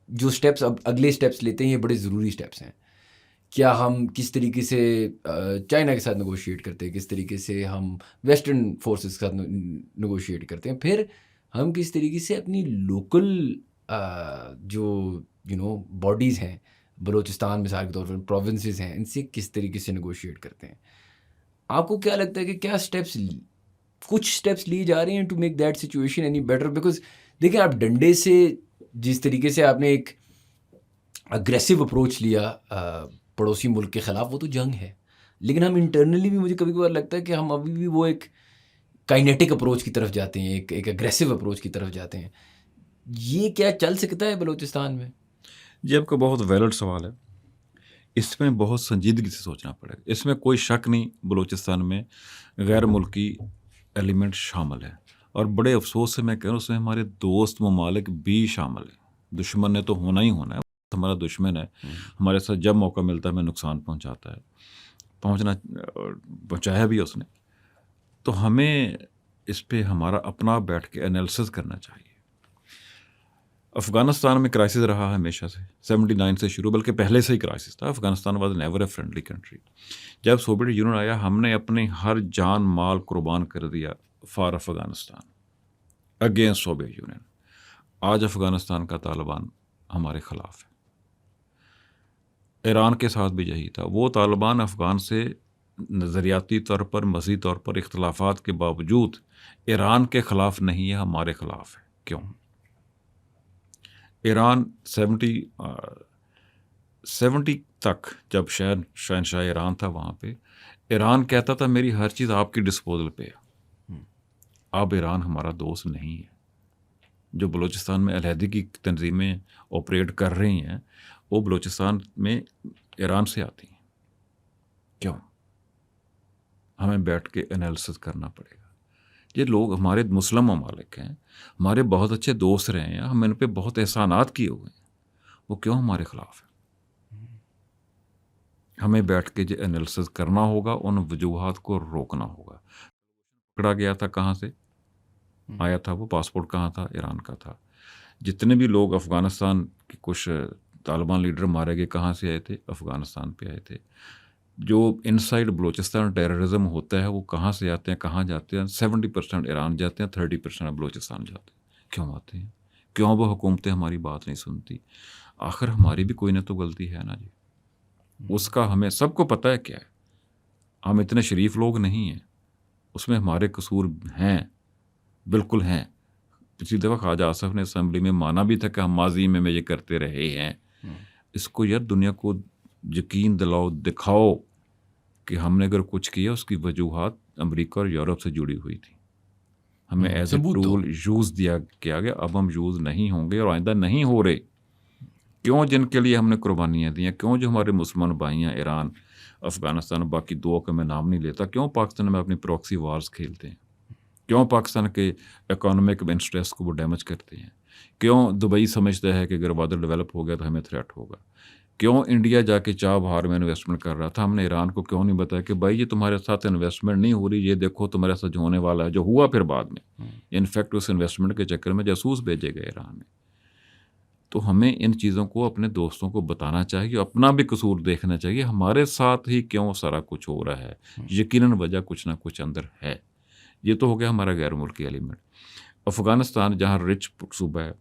जो स्टेप्स अब अगले स्टेप्स लेते हैं ये बड़े ज़रूरी स्टेप्स हैं। क्या हम किस तरीके से चाइना के साथ नेगोशिएट करते हैं, किस तरीके से हम वेस्टर्न फोर्सेस के साथ नेगोशिएट करते हैं, फिर हम किस तरीके से अपनी लोकल जो बॉडीज़ हैं, बलूचिस्तान मिसाल के तौर पर प्रोविंसेस हैं, इनसे किस तरीके से नेगोशिएट करते हैं। आपको क्या लगता है कि क्या कुछ स्टेप्स लिए जा रहे हैं to make that situation any better? Because देखिए, आप डंडे से जिस तरीके से आपने एक अग्रेसिव अप्रोच लिया पड़ोसी मुल्क के ख़िलाफ़, वो तो जंग है। लेकिन हम इंटरनली भी, मुझे कभी कभार लगता है कि हम अभी भी वो एक काइनेटिक अप्रोच की तरफ जाते हैं, एक अग्रेसिव अप्रोच की तरफ जाते हैं। ये क्या चल सकता है बलूचिस्तान में? ये आपका बहुत वैलिड सवाल है, इसमें बहुत संजीदगी से सोचना पड़ेगा। इसमें कोई शक नहीं, बलूचिस्तान में गैर मुल्की एलिमेंट शामिल है, और बड़े अफसोस से मैं कह रहा हूँ उसमें हमारे दोस्त ममालिक भी शामिल है। दुश्मन ने तो होना ही होना है, हमारा दुश्मन है, हमारे साथ जब मौका मिलता है हमें नुकसान पहुँचाता है, पहुँचाया भी उसने। तो हमें इस पे हमारा अपना बैठ के एनालिसिस करना चाहिए। अफ़गानिस्तान में क्राइसिस रहा है हमेशा से, 79 से शुरू, बल्कि पहले से ही क्राइसिस था। Afghanistan was never a friendly country. जब सोवियत यूनियन आया, हमने अपने हर जान माल कुर्बान कर दिया for Afghanistan, against Soviet union. आज अफ़गानिस्तान का तालिबान हमारे ख़िलाफ़ है। ईरान के साथ भी यही था। वो तालिबान अफ़गान से नज़रियाती तौर पर, मज़ीद तौर पर इख्तलाफात के बावजूद ईरान के ख़िलाफ़ नहीं है, हमारे ख़िलाफ़ है। क्यों? ईरान 70 तक जब शहनशाह ईरान था, वहाँ पे ईरान कहता था मेरी हर चीज़ आपकी डिस्पोजल पे है। अब ईरान हमारा दोस्त नहीं है। जो बलूचिस्तान में अलहदगी की तंजीमें ऑपरेट कर रही हैं वो बलूचिस्तान में ईरान से आती हैं। क्यों? हमें बैठ के एनालिसिस करना पड़ेगा। ये लोग हमारे मुस्लिम ममालिक हैं, हमारे बहुत अच्छे दोस्त रहे हैं, हम इन पे बहुत एहसानात किए हुए हैं, वो क्यों हमारे ख़िलाफ़ है? हमें बैठ के जो एनालिसिस करना होगा, उन वजूहात को रोकना होगा। पकड़ा गया था कहाँ से आया था वो, पासपोर्ट कहाँ था? ईरान का था। जितने भी लोग अफ़गानिस्तान के कुछ तालिबान लीडर मारे गए कहाँ से आए थे? अफ़गानिस्तान पे आए थे। जो इनसाइड बलूचिस्तान टेररिज्म होता है वो कहाँ से आते हैं, कहाँ जाते हैं? 70% ईरान जाते हैं, 30% बलूचिस्तान जाते हैं। क्यों आते हैं? क्यों वो हुकूमतें हमारी बात नहीं सुनती? आखिर हमारी भी कोई ना तो गलती है ना जी। उसका हमें सबको पता है क्या है। हम इतने शरीफ लोग नहीं हैं, उसमें हमारे कसूर हैं, बिल्कुल हैं। पिछली दफ़ा ख्वाजा आसफ ने असम्बली में माना भी था कि हम माजी में ये करते रहे हैं। इसको यार दुनिया को यकीन दिलाओ, दिखाओ कि हमने अगर कुछ किया उसकी वजूहात अमेरिका और यूरोप से जुड़ी हुई थी। हमें एज ए टूल यूज़ किया गया। अब हम यूज़ नहीं होंगे और आइंदा नहीं हो रहे। क्यों? जिनके लिए हमने कुर्बानियाँ दी हैं, क्यों जो हमारे मुसलमान भाई हैं, ईरान, अफ़गानिस्तान, बाकी दो का मैं नाम नहीं लेता, क्यों पाकिस्तान में अपनी प्रॉक्सी वार्स खेलते हैं? क्यों पाकिस्तान के इकोनॉमिक इंटरेस्ट को वो डैमेज करते हैं? क्यों दुबई समझता है कि अगर वादर डेवलप हो गया तो हमें थ्रेट होगा? क्यों इंडिया जाके चाबहार में इन्वेस्टमेंट कर रहा था? हमने ईरान को क्यों नहीं बताया कि भाई ये तुम्हारे साथ इन्वेस्टमेंट नहीं हो रही, ये देखो तुम्हारे साथ जो होने वाला है, जो हुआ फिर बाद में। इनफैक्ट उस इन्वेस्टमेंट के चक्कर में जासूस भेजे गए ईरान में। तो हमें इन चीज़ों को अपने दोस्तों को बताना चाहिए, अपना भी कसूर देखना चाहिए, हमारे साथ ही क्यों सारा कुछ हो रहा है। यकीनन वजह कुछ ना कुछ अंदर है। ये तो हो गया हमारा गैर मुल्की एलिमेंट। अफ़गानिस्तान जहाँ रिच सूबा है,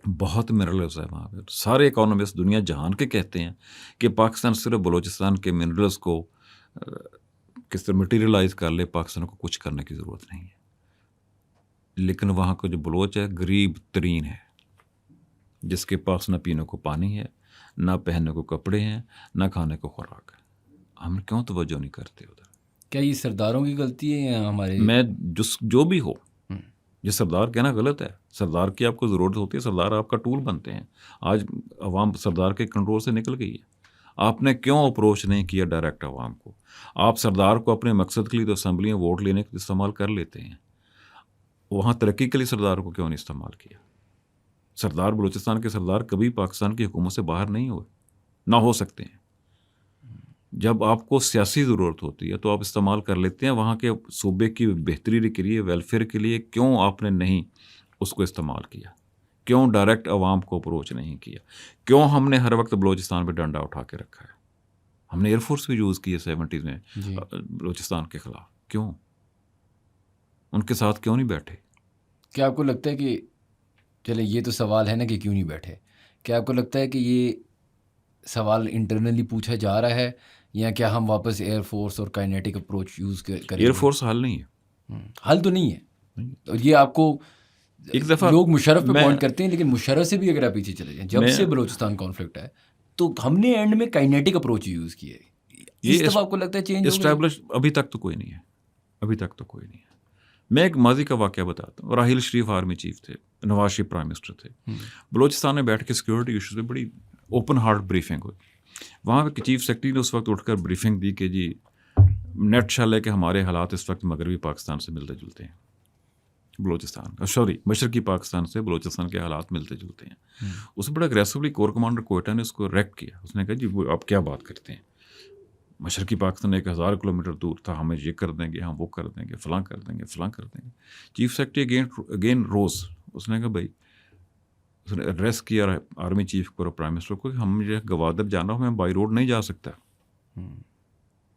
बहुत मिनरल्स है वहाँ पे। सारे इकोनॉमिस्ट दुनिया जहान के कहते हैं कि पाकिस्तान सिर्फ बलूचिस्तान के मिनरल्स को किस तरह मटीरियलाइज कर ले, पाकिस्तान को कुछ करने की ज़रूरत नहीं है। लेकिन वहाँ का जो बलोच है गरीब तरीन है, जिसके पास ना पीने को पानी है, ना पहनने को कपड़े हैं, ना खाने को खुराक है। हम क्यों तवज्जो नहीं करते उधर? क्या ये सरदारों की गलती है या हमारे? मैं जो भी हो, ये सरदार कहना गलत है। सरदार की आपको ज़रूरत होती है, सरदार आपका टूल बनते हैं। आज अवाम सरदार के कंट्रोल से निकल गई है। आपने क्यों अप्रोच नहीं किया डायरेक्ट अवाम को? आप सरदार को अपने मकसद के लिए तो असम्बली में वोट लेने के लिए इस्तेमाल कर लेते हैं, वहाँ तरक्की के लिए सरदार को क्यों नहीं इस्तेमाल किया? सरदार, बलूचिस्तान के सरदार कभी पाकिस्तान की हुकूमत से बाहर नहीं हुए, ना हो सकते हैं। जब आपको सियासी ज़रूरत होती है तो आप इस्तेमाल कर लेते हैं। वहाँ के सूबे की बेहतरी के लिए, वेलफेयर के लिए क्यों आपने नहीं उसको इस्तेमाल किया? क्यों डायरेक्ट अवाम को अप्रोच नहीं किया? क्यों हमने हर वक्त बलूचिस्तान पे डंडा उठा के रखा है? हमने एयरफोर्स भी यूज़ की है 70s में बलूचिस्तान के ख़िलाफ़। क्यों? उनके साथ क्यों नहीं बैठे? क्या आपको लगता है कि, चले ये तो सवाल है ना कि क्यों नहीं बैठे, क्या आपको लगता है कि ये सवाल इंटरनली पूछा जा रहा है या क्या हम वापस एयरफोर्स और काइनेटिक अप्रोच यूज़ करेंगे? एयरफोर्स हल नहीं है। हल तो नहीं है। और ये आपको एक दफ़ा लोग मुशर्रफ पे पॉइंट करते हैं, लेकिन मुशर्रफ से भी अगर आप पीछे चले जाएं, जब से बलूचिस्तान कॉन्फ्लिक्ट है तो हमने एंड में काइनेटिक अप्रोच यूज़ किया है। इस दफ़ा आपको लगता है चेंज एस्टैब्लिश अभी तक तो कोई नहीं है। अभी तक तो कोई नहीं है। मैं एक माजी का वाक़या बताता हूँ। राहिल शरीफ आर्मी चीफ थे, नवाज शरीफ प्राइम मिनिस्टर थे। बलूचिस्तान में बैठ के सिक्योरिटी इशूज़ पे बड़ी ओपन हार्ट ब्रीफिंग हुई। वहाँ के चीफ सेक्रेटरी ने उस वक्त उठकर ब्रीफिंग दी कि जी नेट शल है कि हमारे हालात इस वक्त मगरबी पाकिस्तान से मिलते जुलते हैं। बलूचिस्तान सॉरी मशरकी पाकिस्तान से बलूचिस्तान के हालात मिलते जुलते हैं। उससे बड़ा अग्रेसिवली कोर कमांडर कोयटा ने उसको रेक्ट किया। उसने कहा जी वो आप क्या बात करते हैं, मशरकी पाकिस्तान 1000 किलोमीटर दूर था, हमें ये कर देंगे, हम वो कर देंगे, फ़लाँ कर देंगे, फ़लाँ कर देंगे। चीफ सेक्रेटरी अगेन रोज़, उसने कहा भाई, उसने एड्रेस किया आर्मी चीफ को और प्राइम मिनिस्टर को कि हम ये गवादर जाना हो, मैं बाई रोड नहीं जा सकता,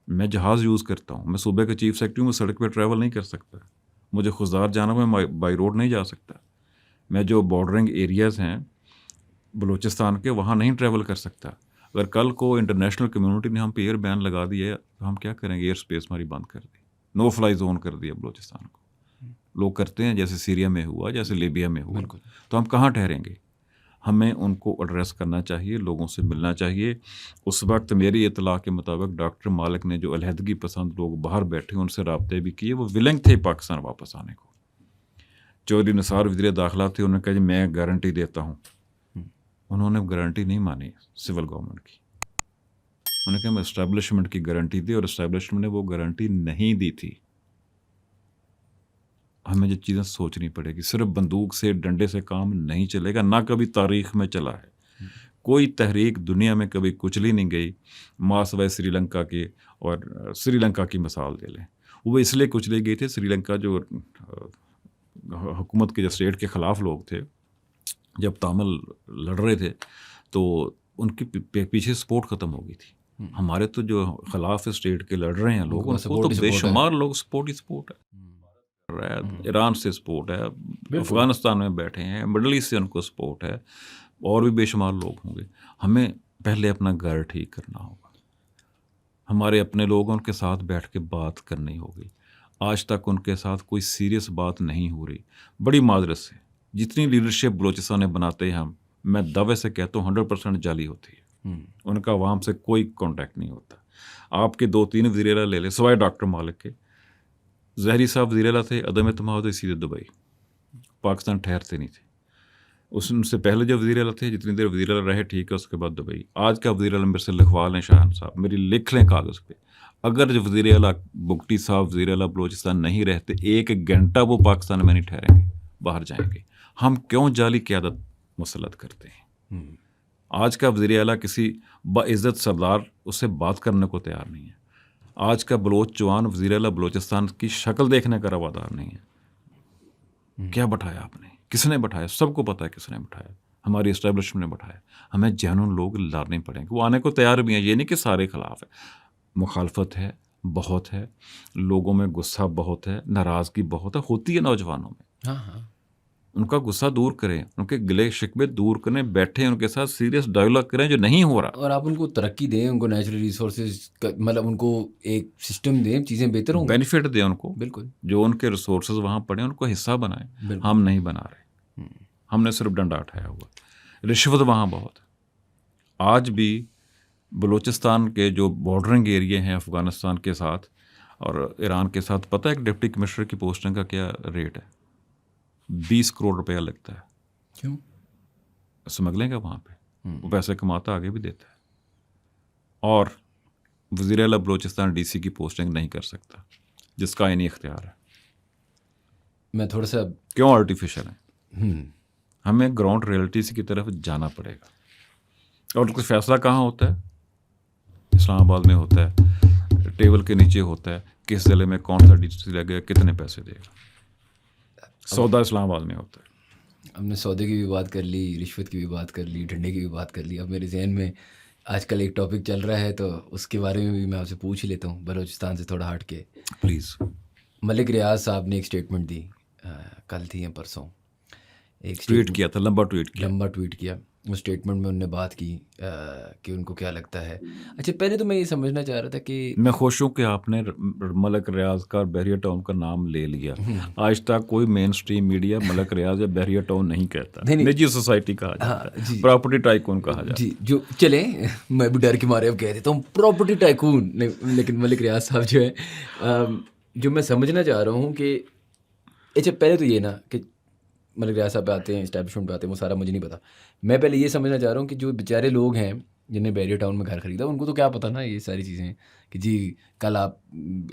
मैं जहाज़ यूज़ करता हूँ, मैं सूबे का चीफ सेक्रेटरी हूँ, मैं सड़क पर ट्रैवल नहीं कर सकता, मुझे खुशदार जाना हो, मैं बाई रोड नहीं जा सकता, मैं जो बॉर्डरिंग एरियाज़ हैं बलूचिस्तान के वहाँ नहीं ट्रैवल कर सकता। अगर कल को इंटरनेशनल कम्युनिटी ने हम पे एयर बैन लगा दिया तो हम क्या करेंगे? एयर स्पेस हमारी बंद कर दी, नो फ्लाई जोन कर दिया बलूचिस्तान को। लोग करते हैं जैसे सीरिया में हुआ, जैसे लीबिया में हुआ, तो हम कहाँ ठहरेंगे? हमें उनको एड्रेस करना चाहिए, लोगों से मिलना चाहिए। उस वक्त मेरी इतला के मुताबिक डॉक्टर मालिक ने जो अलहदगी पसंद लोग बाहर बैठे उनसे राब्ते भी किए, वो विलिंग थे पाकिस्तान वापस आने को। चौधरी निसार वज़ीर दाखिला थे, उन्होंने कहा जी मैं गारंटी देता हूँ। उन्होंने गारंटी नहीं मानी सिविल गवर्नमेंट की। उन्होंने कहा मैं इस्टेब्लिशमेंट की गारंटी दी, और इस्टेब्लिशमेंट ने वो गारंटी नहीं दी थी। हमें ये चीज़ें सोचनी पड़ेगी। सिर्फ बंदूक से डंडे से काम नहीं चलेगा, ना कभी तारीख में चला है। कोई तहरीक दुनिया में कभी कुचली नहीं गई। मासवाए श्रीलंका के, और श्रीलंका की मिसाल दे लें, वो इसलिए कुचली गई थी। श्रीलंका जो हुकूमत के जो स्टेट के ख़िलाफ़ लोग थे, जब तामिल लड़ रहे थे तो उनकी पीछे सपोर्ट ख़त्म हो गई थी। हमारे तो जो ख़िलाफ़ स्टेट के लड़ रहे हैं लोग, उनको तो बेशुमार लोग सपोर्ट ही सपोर्ट है। ईरान से सपोर्ट है, अफ़गानिस्तान में बैठे हैं, मिडल ईस्ट से उनको सपोर्ट है, और भी बेशुमार लोग होंगे। हमें पहले अपना घर ठीक करना होगा। हमारे अपने लोग उनके साथ बैठ के बात करनी होगी। आज तक उनके साथ कोई सीरियस बात नहीं हो रही। बड़ी माजरत से जितनी लीडरशिप बलूचिस्तान में बनाते हैं हम, मैं दावे से कहता हूँ 100% जाली होती है। उनका अवाम से कोई कॉन्टैक्ट नहीं होता। आपके 2-3 वज़ीर आला ले लें, सिवाय डॉक्टर मालिक के। ज़हरी साहब वज़ीर आला थे, अदम एतमाद सीधे दुबई, पाकिस्तान ठहरते नहीं थे। उनसे पहले जो वज़ीर आला थे, जितनी देर वज़ीर आला रहे ठीक है, उसके बाद दुबई। आज का वज़ीर आला मेरे से लिखवा लें शाहन साहब, मेरी लिख लें कागज़ पे। अगर जो वज़ीर आला बुगटी साहब वज़ीर आला बलूचिस्तान नहीं रहते, 1 घंटा वो पाकिस्तान में नहीं ठहरेंगे, बाहर जाएंगे। हम क्यों जाली क़यादत मुसल्लत करते हैं? आज का वज़ीर आला किसी बाइज़्ज़त सरदार उससे बात करने को तैयार नहीं है। आज का बलोच जवान वज़ीर आला बलूचिस्तान की शक्ल देखने का रवादार नहीं है। क्या बैठाया आपने? किसने बैठाया? सबको पता है किसने बैठाया। हमारी इस्टेब्लिशमेंट ने बैठाया। हमें जेन्युइन लोग लाने पड़ेंगे। वो आने को तैयार भी हैं, ये नहीं कि सारे खिलाफ है। मुखालफत है, बहुत है, लोगों में गुस्सा बहुत है, नाराज़गी बहुत है, होती है नौजवानों में। हाँ। उनका गुस्सा दूर करें, उनके गिले शिकवे दूर करें, बैठें उनके साथ सीरियस डायलॉग करें जो नहीं हो रहा। और आप उनको तरक्की दें, उनको नेचुरल रिसोर्सेज मतलब उनको एक सिस्टम दें, चीज़ें बेहतर होंगी, बेनिफिट दें उनको। बिल्कुल, जो उनके रिसोर्सेज वहाँ पड़े उनको हिस्सा बनाएं। हम नहीं बना रहे, हमने सिर्फ डंडा उठाया हुआ। रिश्वत वहाँ बहुत है। आज भी बलूचिस्तान के जो बॉर्डरिंग एरिया हैं अफ़गानिस्तान के साथ और ईरान के साथ, पता है एक डिप्टी कमिश्नर की पोस्टिंग का क्या रेट है? 20 करोड़ रुपया लगता है। क्यों? स्मगलिंग है वहाँ पे। वो पैसे कमाता, आगे भी देता है। और वज़ीर आला बलूचिस्तान DC की पोस्टिंग नहीं कर सकता, जिसका आईनी इख्तियार है। मैं थोड़ा सा क्यों आर्टिफिशियल है? हमें ग्राउंड रियलिटीज़ की तरफ जाना पड़ेगा। और कुछ फैसला कहाँ होता है? इस्लामाबाद में होता है, टेबल के नीचे होता है, किस ज़िले में कौन सा DC लगेगा, कितने पैसे देगा। सौदा इस्लामाबाद में होता है। हमने सौदे की भी बात कर ली, रिश्वत की भी बात कर ली, डंडे की भी बात कर ली। अब मेरे जहन में आजकल एक टॉपिक चल रहा है, तो उसके बारे में भी मैं आपसे पूछ ही लेता हूँ, बलूचिस्तान से थोड़ा हट के। प्लीज़। मलिक रियाज साहब ने एक स्टेटमेंट दी, कल थी या परसों, एक ट्वीट किया था, लंबा ट्वीट किया। उस स्टेटमेंट में उन्होंने बात की कि उनको क्या लगता है। अच्छा, पहले तो मैं ये समझना चाह रहा था कि मैं खुश हूँ कि आपने मलिक रियाज का और बहरिया टाउन का नाम ले लिया। आज तक कोई मेन स्ट्रीम मीडिया मलिक रियाज या बहरिया टाउन नहीं कहता। निजी सोसाइटी कहा जाता है, प्रॉपर्टी टाइकून कहा जाता है। जी, जो चले, मैं भी डर के मारे अब कह देता हूँ प्रॉपर्टी टाइकून, लेकिन मलिक रियाज साहब जो है, जो मैं समझना चाह रहा हूँ कि अच्छा, पहले तो ये ना कि मलिक रियाज साहब पे आते हैं, इस्टेब्लिशमेंट पे आते हैं, वो सारा मुझे नहीं पता। मैं पहले ये समझना चाह रहा हूँ कि जो बेचारे लोग हैं जिन्हें बैरियर टाउन में घर खरीदा, उनको तो क्या पता ना ये सारी चीज़ें कि जी कल आप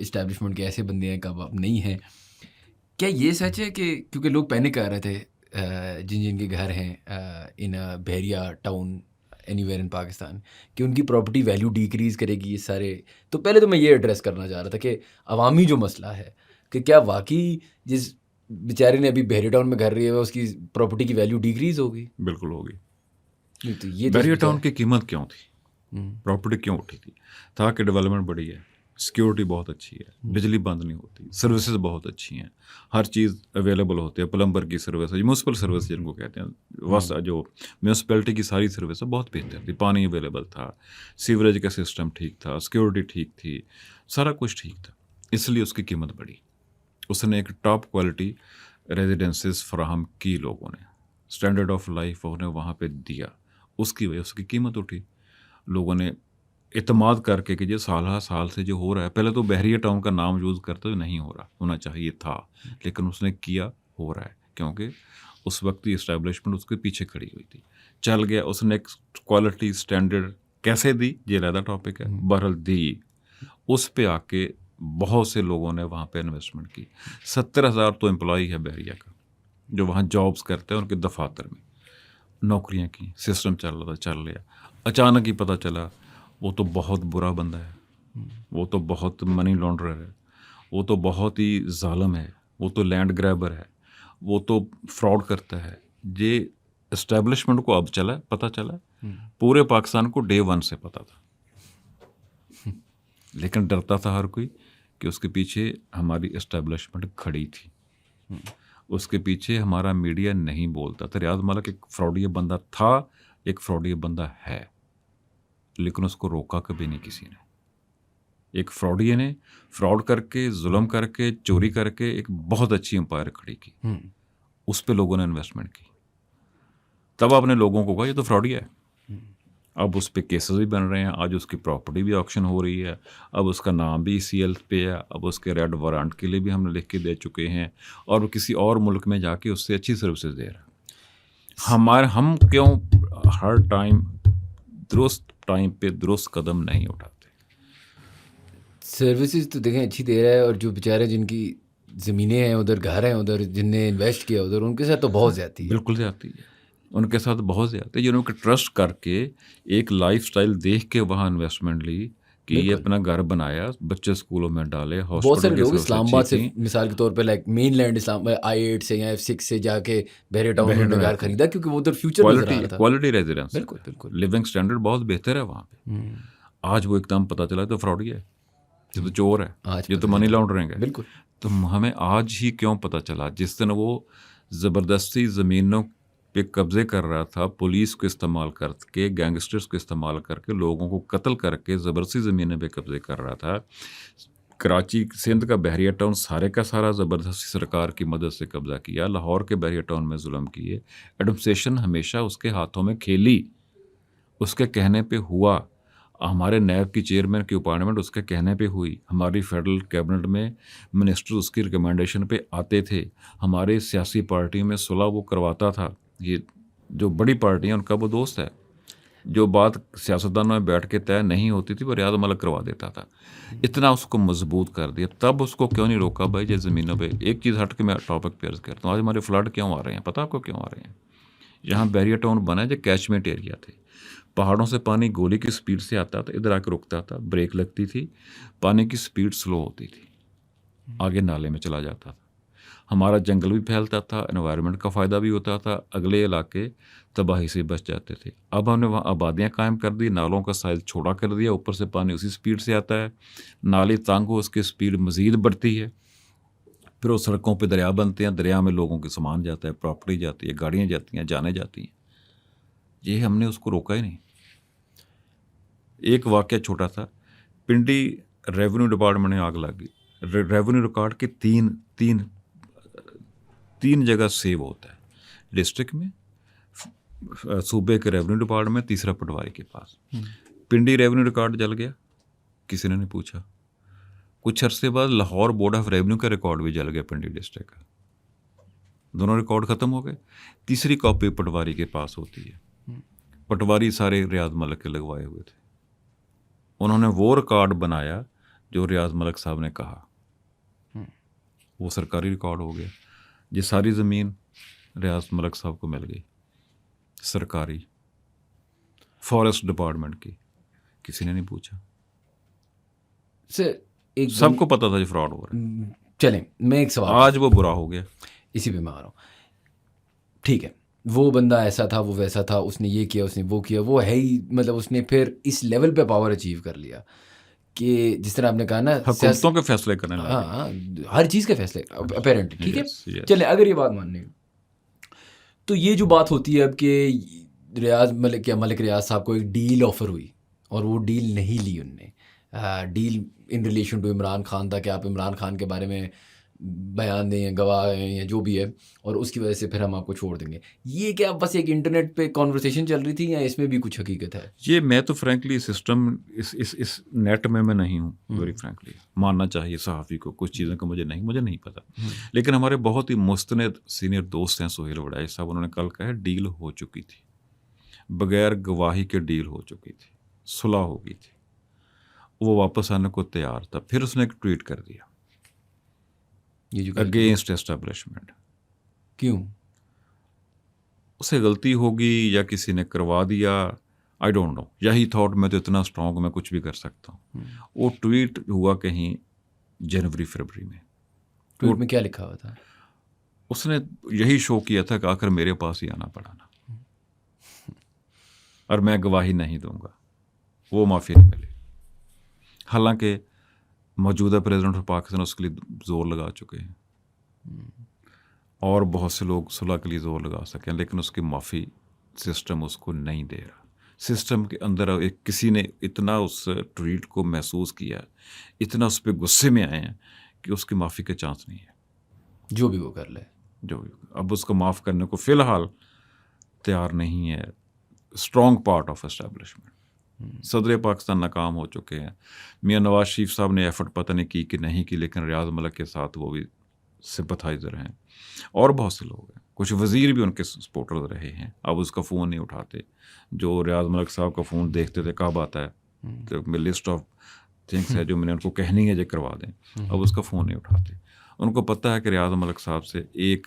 इस्टेब्लिशमेंट के ऐसे बंदे हैं, कब आप नहीं हैं। क्या ये सच है कि क्योंकि लोग पैनिक कर रहे थे जिन जिनके घर हैं in Bahria town anywhere in Pakistan, कि उनकी प्रॉपर्टी वैल्यू डिक्रीज़ करेगी ये सारे। तो पहले तो मैं ये एड्रेस करना चाह रहा था कि अवामी जो मसला है कि क्या वाकई जिस बेचारे ने अभी बैरियर टाउन में घर लिया है उसकी प्रॉपर्टी की वैल्यू डिक्रीज होगी? बिल्कुल होगी। तो ये बैरियर टाउन की कीमत क्यों थी? प्रॉपर्टी क्यों उठी थी? था कि डेवलपमेंट बड़ी है, सिक्योरिटी बहुत अच्छी है, बिजली बंद नहीं होती, सर्विसेज बहुत अच्छी हैं, हर चीज़ अवेलेबल होती है। प्लम्बर की सर्विस, म्यूनसिपल सर्विस जिनको कहते हैं, वस जो म्यूनसिपैलिटी की सारी सर्विस बहुत बेहतर थी। पानी अवेलेबल था, सीवरेज का सिस्टम ठीक था, सिक्योरिटी ठीक थी, सारा कुछ ठीक था, इसलिए उसकी कीमत बढ़ी। उसने एक टॉप क्वालिटी रेजिडेंसेस फराहम की लोगों ने, स्टैंडर्ड ऑफ लाइफ उन्हें वहाँ पे दिया, उसकी वजह उसकी कीमत उठी। लोगों ने इतमाद करके कि ये साल से जो हो रहा है, पहले तो बहरिया टाउन का नाम यूज़ करते हुए नहीं हो रहा, होना चाहिए था, लेकिन उसने किया, हो रहा है, क्योंकि उस वक्त की इस्टेब्लिशमेंट उसके पीछे खड़ी हुई थी, चल गया। उसने एक क्वालिटी स्टैंडर्ड कैसे दी, ये अलग टॉपिक है, बहरहाल दी। उस पे आके बहुत से लोगों ने वहाँ पे इन्वेस्टमेंट की। 70,000 तो एम्प्लॉई है बहरिया का जो वहाँ जॉब्स करते हैं, उनके दफातर में नौकरियाँ की, सिस्टम चल रहा था, चल लिया। अचानक ही पता चला वो तो बहुत बुरा बंदा है, वो तो बहुत मनी लॉन्ड्रर है, वो तो बहुत ही जालिम है, वो तो लैंड ग्रैबर है, वो तो फ्रॉड करता है। ये इस्टेब्लिशमेंट को अब चला, पता चला, पूरे पाकिस्तान को डे 1 से पता था, लेकिन डरता था हर कोई कि उसके पीछे हमारी इस्टेब्लिशमेंट खड़ी थी, उसके पीछे हमारा मीडिया नहीं बोलता था। रियाज मलिक एक फ्रॉडिया बंदा था, एक फ्रॉडिया बंदा है, लेकिन उसको रोका कभी नहीं किसी ने। एक फ्रॉडिया ने फ्रॉड करके, जुल्म करके, चोरी करके एक बहुत अच्छी एम्पायर खड़ी की, उस पे लोगों ने इन्वेस्टमेंट की। तब आपने लोगों को कहा ये तो फ्रॉडिया है। अब उस पर केसेस भी बन रहे हैं, आज उसकी प्रॉपर्टी भी ऑक्शन हो रही है, अब उसका नाम भी ECL पे है, अब उसके रेड वारंट के लिए भी हमने लिख के दे चुके हैं, और वो किसी और मुल्क में जाके उससे अच्छी सर्विसेज दे रहा है। हम क्यों हर टाइम दुरुस्त टाइम पे दुरुस्त कदम नहीं उठाते? सर्विसेज तो देखें अच्छी दे रहा है, और जो बेचारे जिनकी ज़मीनें हैं उधर, घर हैं उधर, जिनने इन्वेस्ट किया उधर, उनके साथ तो बहुत ज़्यादती है। बिल्कुल ज़्यादती है, उनके साथ बहुत ज़्यादती है। जिन्होंने ट्रस्ट करके एक लाइफस्टाइल देख के वहाँ इन्वेस्टमेंट ली कि ये अपना घर बनाया, बच्चे स्कूलों में डाले, बहुत सारे लोग हॉस्पिटल इस्लामाबाद से मिसाल के तौर पे लाइक मेन लैंड इस्लाम I-8 से या F6 से जाके बहरिया टाउन में घर खरीदा, क्योंकि वो उधर फ्यूचर नजर आ रहा था। क्वालिटी रेजिडेंस, बिल्कुल बिल्कुल, लिविंग स्टैंडर्ड बहुत बेहतर है वहाँ पे। आज वो एकदम पता चला तो फ्रॉडी है, ये तो चोर है, ये तो मनी लॉन्ड्रिंग है। बिल्कुल। तो हमें आज ही क्यों पता चला? जिस दिन वो ज़बरदस्ती ज़मीनों पे कब्जे कर रहा था, पुलिस को इस्तेमाल करके, गैंगस्टर्स को इस्तेमाल करके, लोगों को कत्ल करके ज़बरदस्ती ज़मीनें पे कब्जे कर रहा था। कराची सिंध का बहरिया टाउन सारे का सारा ज़बरदस्ती सरकार की मदद से कब्जा किया, लाहौर के बहरिया टाउन में जुल्म किए, एडमिनिस्ट्रेशन हमेशा उसके हाथों में खेली, उसके कहने पे हुआ। हमारे नैब की चेयरमैन की अपॉइंटमेंट उसके कहने पे हुई, हमारी फेडरल कैबिनेट में मिनिस्टर उसकी रिकमेंडेशन पे आते थे, हमारे सियासी पार्टी में सुलह वो करवाता था। ये जो बड़ी पार्टी है उनका वो दोस्त है, जो बात सियासतदानों में बैठ के तय नहीं होती थी वो रियाज मलिक करवा देता था। इतना उसको मजबूत कर दिया, तब उसको क्यों नहीं रोका? भाई ये ज़मीनों पे एक चीज़ हट के मैं टॉपिक पे अर्ज करता हूँ, आज हमारे फ्लड क्यों आ रहे हैं? पता आपको क्यों आ रहे हैं? यहाँ बहरिया टाउन बना है जो कैचमेंट एरिया थे, पहाड़ों से पानी गोली की स्पीड से आता था, इधर आके रुकता था, ब्रेक लगती थी, पानी की स्पीड स्लो होती थी, आगे नाले में चला जाता था, हमारा जंगल भी फैलता था, एनवायरनमेंट का फ़ायदा भी होता था, अगले इलाके तबाही से बच जाते थे। अब हमने वहाँ आबादियाँ कायम कर दी, नालों का साइज छोटा कर दिया, ऊपर से पानी उसी स्पीड से आता है, नाले तंग हो उसकी स्पीड मज़ीद बढ़ती है, फिर वो सड़कों पे दरिया बनते हैं, दरिया में लोगों के सामान जाता है, प्रॉपर्टी जाती है, गाड़ियाँ जाती हैं, जाने जाती हैं। ये हमने उसको रोका ही नहीं। एक वाक़या छोटा था, पिंडी रेवेन्यू डिपार्टमेंट में आग लग गई। रेवेन्यू रिकॉर्ड के तीन जगह सेव होता है, डिस्ट्रिक्ट में, सूबे के रेवेन्यू डिपार्टमेंट में, तीसरा पटवारी के पास। पिंडी रेवेन्यू रिकॉर्ड जल गया, किसी ने नहीं पूछा। कुछ अरसे बाद लाहौर बोर्ड ऑफ रेवेन्यू का रिकॉर्ड भी जल गया, पिंडी डिस्ट्रिक्ट का। दोनों रिकॉर्ड ख़त्म हो गए। तीसरी कॉपी पटवारी के पास होती है, पटवारी सारे रियाज मलिक के लगवाए हुए थे। उन्होंने वो रिकॉर्ड बनाया जो रियाज मलिक साहब ने कहा, वो सरकारी रिकॉर्ड हो गया। ये सारी ज़मीन रियाज मलिक साहब को मिल गई, सरकारी, फॉरेस्ट डिपार्टमेंट की, किसी ने नहीं पूछा। एक सबको पता था ये फ्रॉड हो रहा है। चलें, मैं एक सवाल, आज वो बुरा हो गया, इसी पे मैं आ रहा हूँ। ठीक है, वो बंदा ऐसा था, वो वैसा था, उसने ये किया, उसने वो किया, वो है ही, मतलब उसने फिर इस लेवल पे पावर अचीव कर लिया कि जिस तरह आपने कहा ना, हुकूमतों के फैसले करने लगे। हाँ, हर चीज़ के फैसले अपेरेंटली। ठीक है, yes. चले, अगर ये बात मानने तो ये जो बात होती है अब कि मलिक रियाज साहब को एक डील ऑफर हुई और वो डील नहीं ली उनने। Deal in relation to Imran Khan था कि आप इमरान खान के बारे में बयान दें या गवाह हैं या जो भी है, और उसकी वजह से फिर हम आपको छोड़ देंगे। ये क्या बस एक इंटरनेट पे कॉन्वर्सेशन चल रही थी या इसमें भी कुछ हकीकत है? ये मैं तो फ्रैंकली सिस्टम इस नेट में मैं नहीं हूँ, वेरी फ्रैंकली। मानना चाहिए सहाफ़ी को, कुछ चीज़ों का मुझे नहीं पता। लेकिन हमारे बहुत ही मुस्तनद सीनियर दोस्त हैं सुहेल वड़ाई साहब, उन्होंने कल कहा है डील हो चुकी थी, बगैर गवाही के डील हो चुकी थी, सुलह हो गई थी, वो वापस आने को तैयार था। फिर उसने एक ट्वीट कर दिया ये जो अगेंस्ट एस्टेब्लिशमेंट। क्यों? उसे गलती होगी या किसी ने करवा दिया, आई डोंट नो। यही थॉट मैं तो इतना स्ट्रॉन्ग, मैं कुछ भी कर सकता हूँ। वो ट्वीट हुआ कहीं जनवरी फरवरी में। ट्वीट में क्या लिखा हुआ था? उसने यही शो किया था कि आखिर मेरे पास ही आना पड़ा ना, और मैं गवाही नहीं दूंगा, वो माफ़ी नहीं मिली। हालांकि मौजूदा प्रेसिडेंट ऑफ पाकिस्तान उसके लिए ज़ोर लगा चुके हैं और बहुत से लोग सुलह के लिए ज़ोर लगा सकें, लेकिन उसकी माफ़ी सिस्टम उसको नहीं दे रहा। सिस्टम के अंदर एक किसी ने इतना उस ट्वीट को महसूस किया, इतना उस पर गुस्से में आए हैं कि उसकी माफ़ी के चांस नहीं है। जो भी वो कर ले, जो भी, अब उसको माफ़ करने को फ़िलहाल तैयार नहीं है स्ट्रॉन्ग पार्ट ऑफ एस्टेब्लिशमेंट। सदर पाकिस्तान नाकाम हो चुके हैं। मियां नवाज शरीफ साहब ने एफर्ट पता नहीं की कि नहीं की, लेकिन रियाज मलिक के साथ वो भी सिंपथाइजर हैं और बहुत से लोग हैं। कुछ वज़ीर भी उनके सपोर्टर रहे हैं, अब उसका फ़ोन नहीं उठाते। जो रियाज मलिक साहब का फ़ोन देखते थे कब आता है, तो लिस्ट ऑफ थिंग्स है जो मैंने उनको कहनी है जो करवा दें, अब उसका फ़ोन नहीं उठाते। उनको पता है कि रियाज मलिक साहब से एक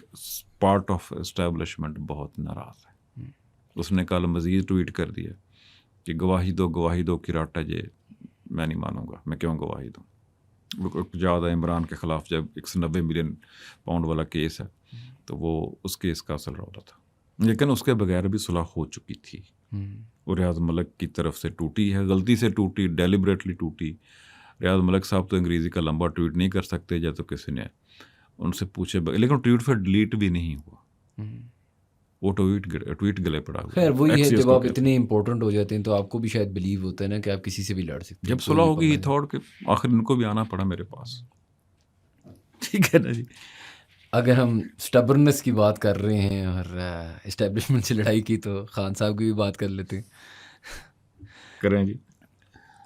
पार्ट ऑफ एस्टेब्लिशमेंट बहुत नाराज़ है। उसने कल मज़ीद ट्वीट कर दिया कि गवाही दो किराटा जे, मैं नहीं मानूंगा, मैं क्यों गवाही दूँ। ज़्यादा इमरान के ख़िलाफ़ जब 190 मिलियन पाउंड वाला केस है तो वो उस केस का असल रौला था, लेकिन उसके बगैर भी सुलह हो चुकी थी। वो रियाज मलिक की तरफ से टूटी है, गलती से टूटी, डेलिबरेटली टूटी। रियाज मलिक साहब तो अंग्रेज़ी का लंबा ट्वीट नहीं कर सकते, या तो किसी ने उनसे पूछे, लेकिन ट्वीट फिर डिलीट भी नहीं हुआ, वो ट्वीट गले पड़ा हुआ। खैर वही है, जब आप इतने इंपॉर्टेंट हो जाते हैं तो आपको भी शायद बिलीव होता है ना कि आप किसी से भी लड़ सकते हैं। जब सुलह होगी ही थॉट कि आखिर इनको भी आना पड़ा मेरे पास, ठीक है ना जी। अगर हम स्टबर्ननेस की बात कर रहे हैं और एस्टेब्लिशमेंट से लड़ाई की, तो खान साहब की भी बात कर लेते हैं। करें जी।